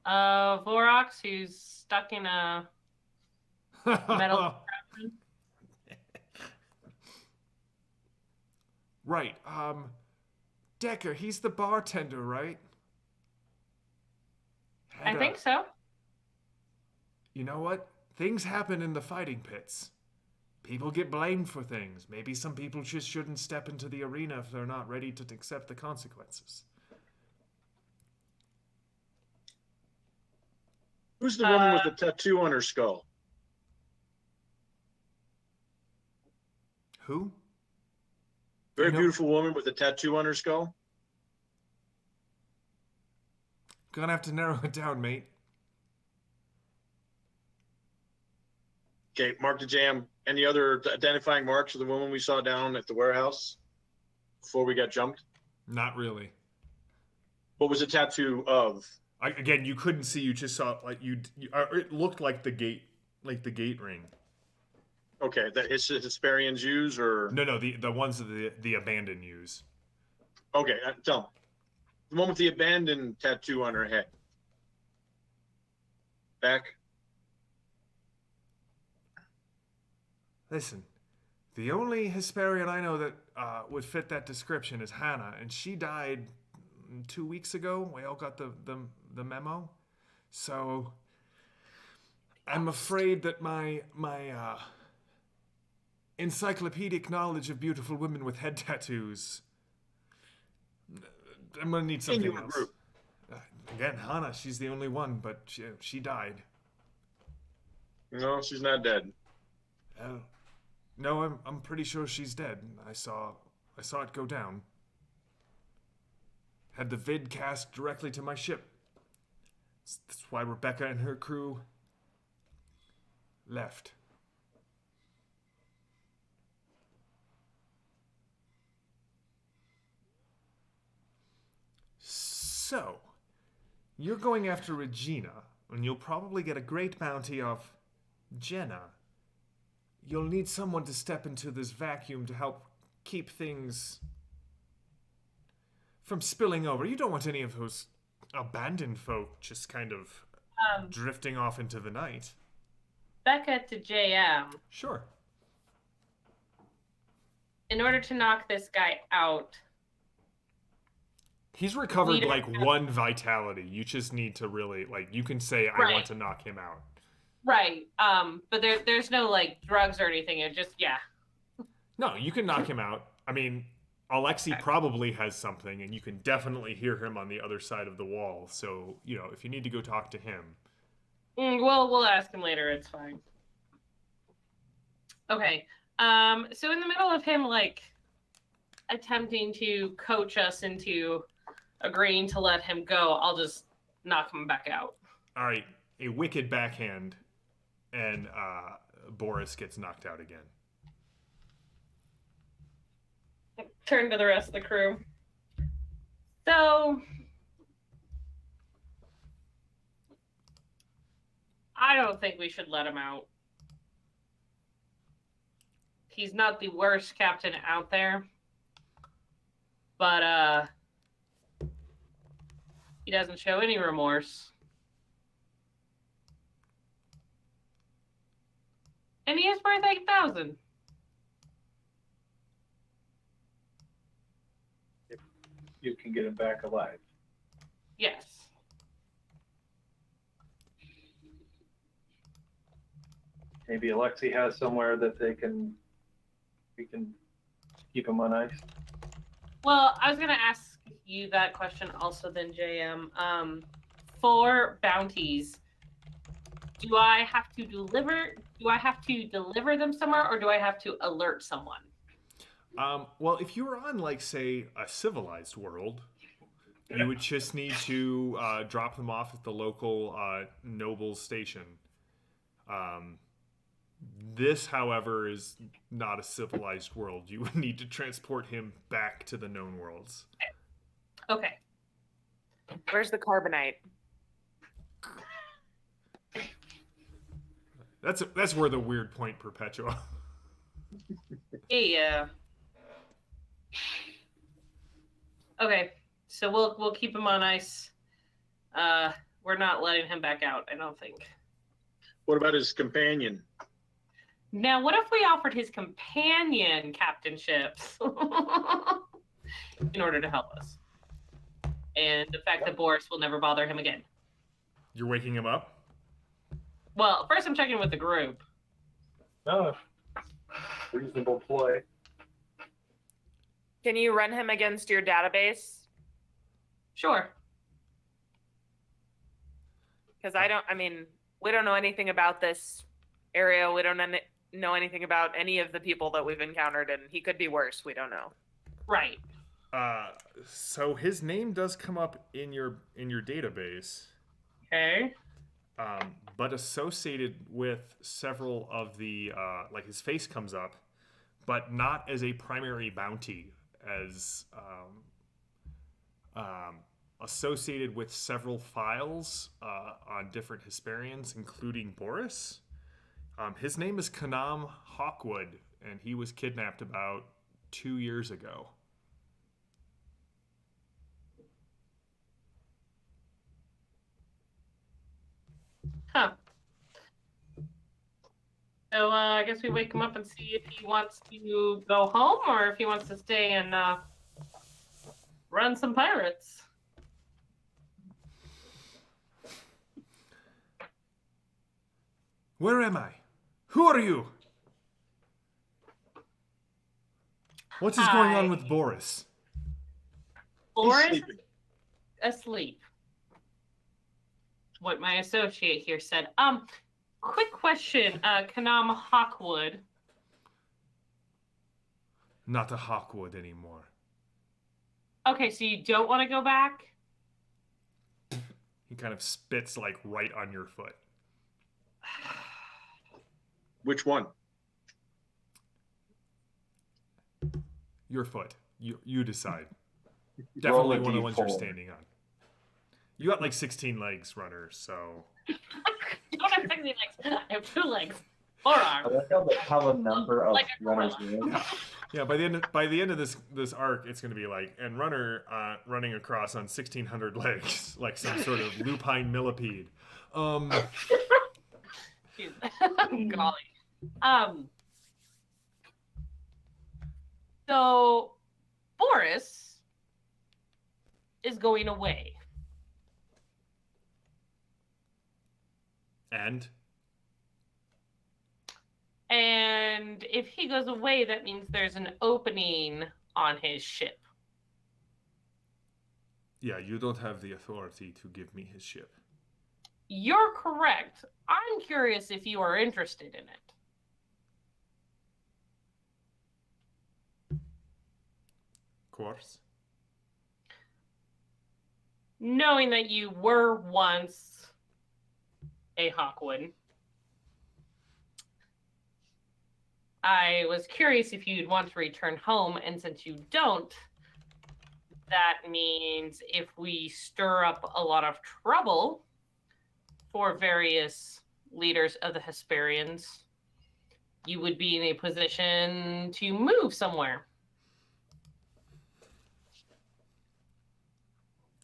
Vorox, who's stuck in a metal. Right. Decker, he's the bartender, right? I think so. You know what? Things happen in the fighting pits. People get blamed for things. Maybe some people just shouldn't step into the arena if they're not ready to accept the consequences. Who's the woman with the tattoo on her skull? Who? Very beautiful woman with a tattoo on her skull. Gonna have to narrow it down, mate. Okay, Mark the Jam. Any other identifying marks of the woman we saw down at the warehouse before we got jumped? Not really. What was the tattoo of? Again, you couldn't see. You just saw it looked like the gate ring. Okay, that is Hesperians use or No, the ones that the abandoned use. okay? Tell me. The one with the abandoned tattoo on her head. Back. Listen, the only Hesperian I know that would fit that description is Hannah, and she died 2 weeks ago. We all got the memo, so I'm afraid that my encyclopedic knowledge of beautiful women with head tattoos, I'm gonna need something else. Group. Again, Hannah, she's the only one, but she died. No, she's not dead. No, I'm pretty sure she's dead. I saw it go down. Had the vid cast directly to my ship. That's why Rebecca and her crew left. So, you're going after Regina, and you'll probably get a great bounty of Jenna. You'll need someone to step into this vacuum to help keep things from spilling over. You don't want any of those abandoned folk just kind of drifting off into the night. Becca to JM. Sure. In order to knock this guy out, he's recovered like 1 vitality. You just need to really you can say I want to knock him out. Right. But there's no like drugs or anything. It just No, you can knock him out. I mean, Alexei probably has something, and you can definitely hear him on the other side of the wall. So, if you need to go talk to him. Well, we'll ask him later. It's fine. Okay. So in the middle of him attempting to coach us into agreeing to let him go, I'll just knock him back out. All right. A wicked backhand, and Boris gets knocked out again. Turn to the rest of the crew. So, I don't think we should let him out. He's not the worst captain out there, but he doesn't show any remorse. And he is worth 8,000. If you can get him back alive. Yes. Maybe Alexei has somewhere that we can keep him on ice. Well, I was going to ask you that question also then, JM. For bounties, do I have to deliver them somewhere, or do I have to alert someone? Well, if you were on, say, a civilized world, you would just need to drop them off at the local noble station. This, however, is not a civilized world. You would need to transport him back to the known worlds. Okay. Where's the carbonite? That's where the weird point, Perpetua. Yeah. Okay, so we'll keep him on ice. We're not letting him back out, I don't think. What about his companion? Now, what if we offered his companion captainships in order to help us? And the fact that Boris will never bother him again. You're waking him up? Well, first I'm checking with the group. No, reasonable ploy. Can you run him against your database? Sure. Because we don't know anything about this area. We don't know anything about any of the people that we've encountered, and he could be worse. We don't know. Right. So his name does come up in your database. Okay. But associated with several of the his face comes up, but not as a primary bounty, as associated with several files on different Hesperians, including Boris. His name is Kanam Hawkwood, and he was kidnapped about 2 years ago. Huh. So I guess we wake him up and see if he wants to go home or if he wants to stay and run some pirates. Where am I? Who are you? What is going on with Boris? Boris He's sleeping. asleep. What my associate here said. Quick question, Kanam Hawkwood. Not a Hawkwood anymore. Okay, so you don't want to go back? He kind of spits like right on your foot. Which one? Your foot. You decide. Roll Definitely a one of the ones you're D4. standing on. You got like 16 legs, runner, so. I don't have 16 legs. I have 2 legs. 4 I arms. like how the number of Like a runners gorilla. win. Yeah, by the end of this arc, it's going to be like, and runner running across on 1,600 legs, like some sort of lupine millipede. Golly. So Boris is going away. And And if he goes away, that means there's an opening on his ship. yeah, you don't have the authority to give me his ship. You're correct. I'm curious if you are interested in it. Of course. Knowing that you were once a Hawkwood, I was curious if you'd want to return home, and since you don't, that means if we stir up a lot of trouble for various leaders of the Hesperians, you would be in a position to move somewhere.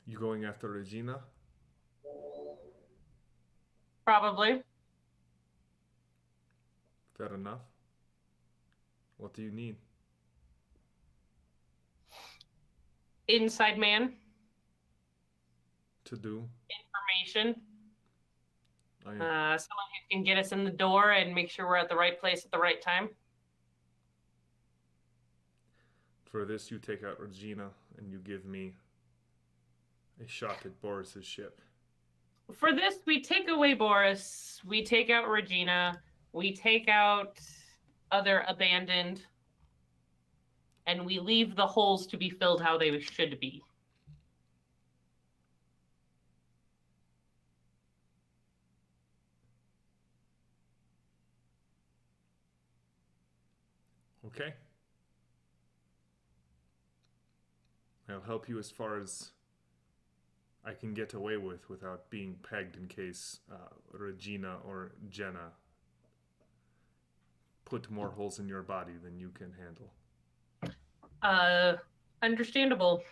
You going after Regina? Probably. Fair enough. What do you need? Inside man To do? information. I Someone who can get us in the door and make sure we're at the right place at the right time. For this, you take out Regina and you give me a shot at Boris's ship. For this, we take away Boris, we take out Regina, we take out other abandoned, and we leave the holes to be filled how they should be. Okay. I'll help you as far as I can get away with without being pegged in case Regina or Jenna put more holes in your body than you can handle. Understandable.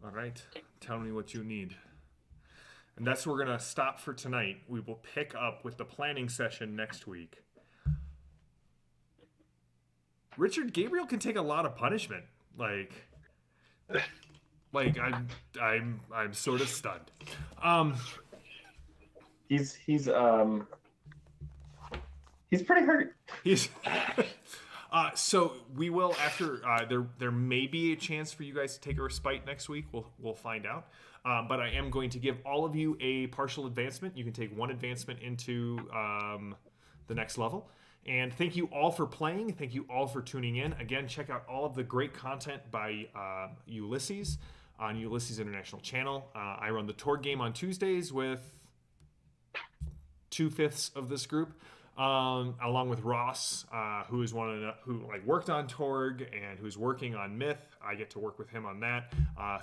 All right. Tell me what you need. And that's where we're going to stop for tonight. We will pick up with the planning session next week. Richard, Gabriel can take a lot of punishment. Like I'm sort of stunned. He's pretty hurt. He's so we will after there may be a chance for you guys to take a respite next week. We'll find out. But I am going to give all of you a partial advancement. You can take one advancement into the next level. And thank you all for playing. Thank you all for tuning in. Again, check out all of the great content by Ulysses on Ulysses International Channel. I run the Torg game on Tuesdays with 2/5 of this group, along with Ross, who is who worked on Torg and who's working on Myth. I get to work with him on that.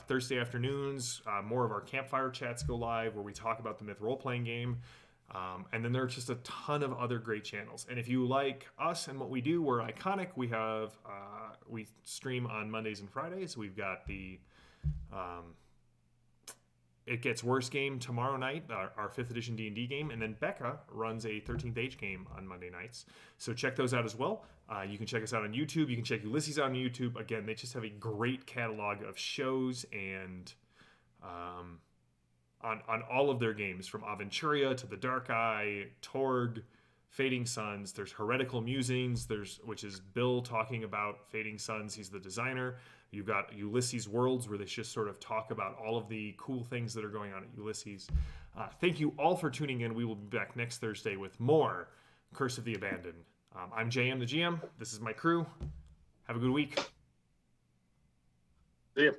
Thursday afternoons, more of our campfire chats go live where we talk about the Myth role-playing game. And then there are just a ton of other great channels. And if you like us and what we do, we're iconic. We have we stream on Mondays and Fridays. We've got the It Gets Worse game tomorrow night, our 5th edition D&D game, and then Becca runs a 13th Age game on Monday nights. So check those out as well. You can check us out on YouTube. You can check Ulysses out on YouTube. Again, they just have a great catalog of shows and on all of their games, from Aventuria to The Dark Eye, Torg, Fading Suns. There's Heretical Musings, which is Bill talking about Fading Suns. He's the designer. You've got Ulysses Worlds, where they just sort of talk about all of the cool things that are going on at Ulysses. Thank you all for tuning in. We will be back next Thursday with more Curse of the Abandoned. I'm JM the GM. This is my crew. Have a good week. See ya.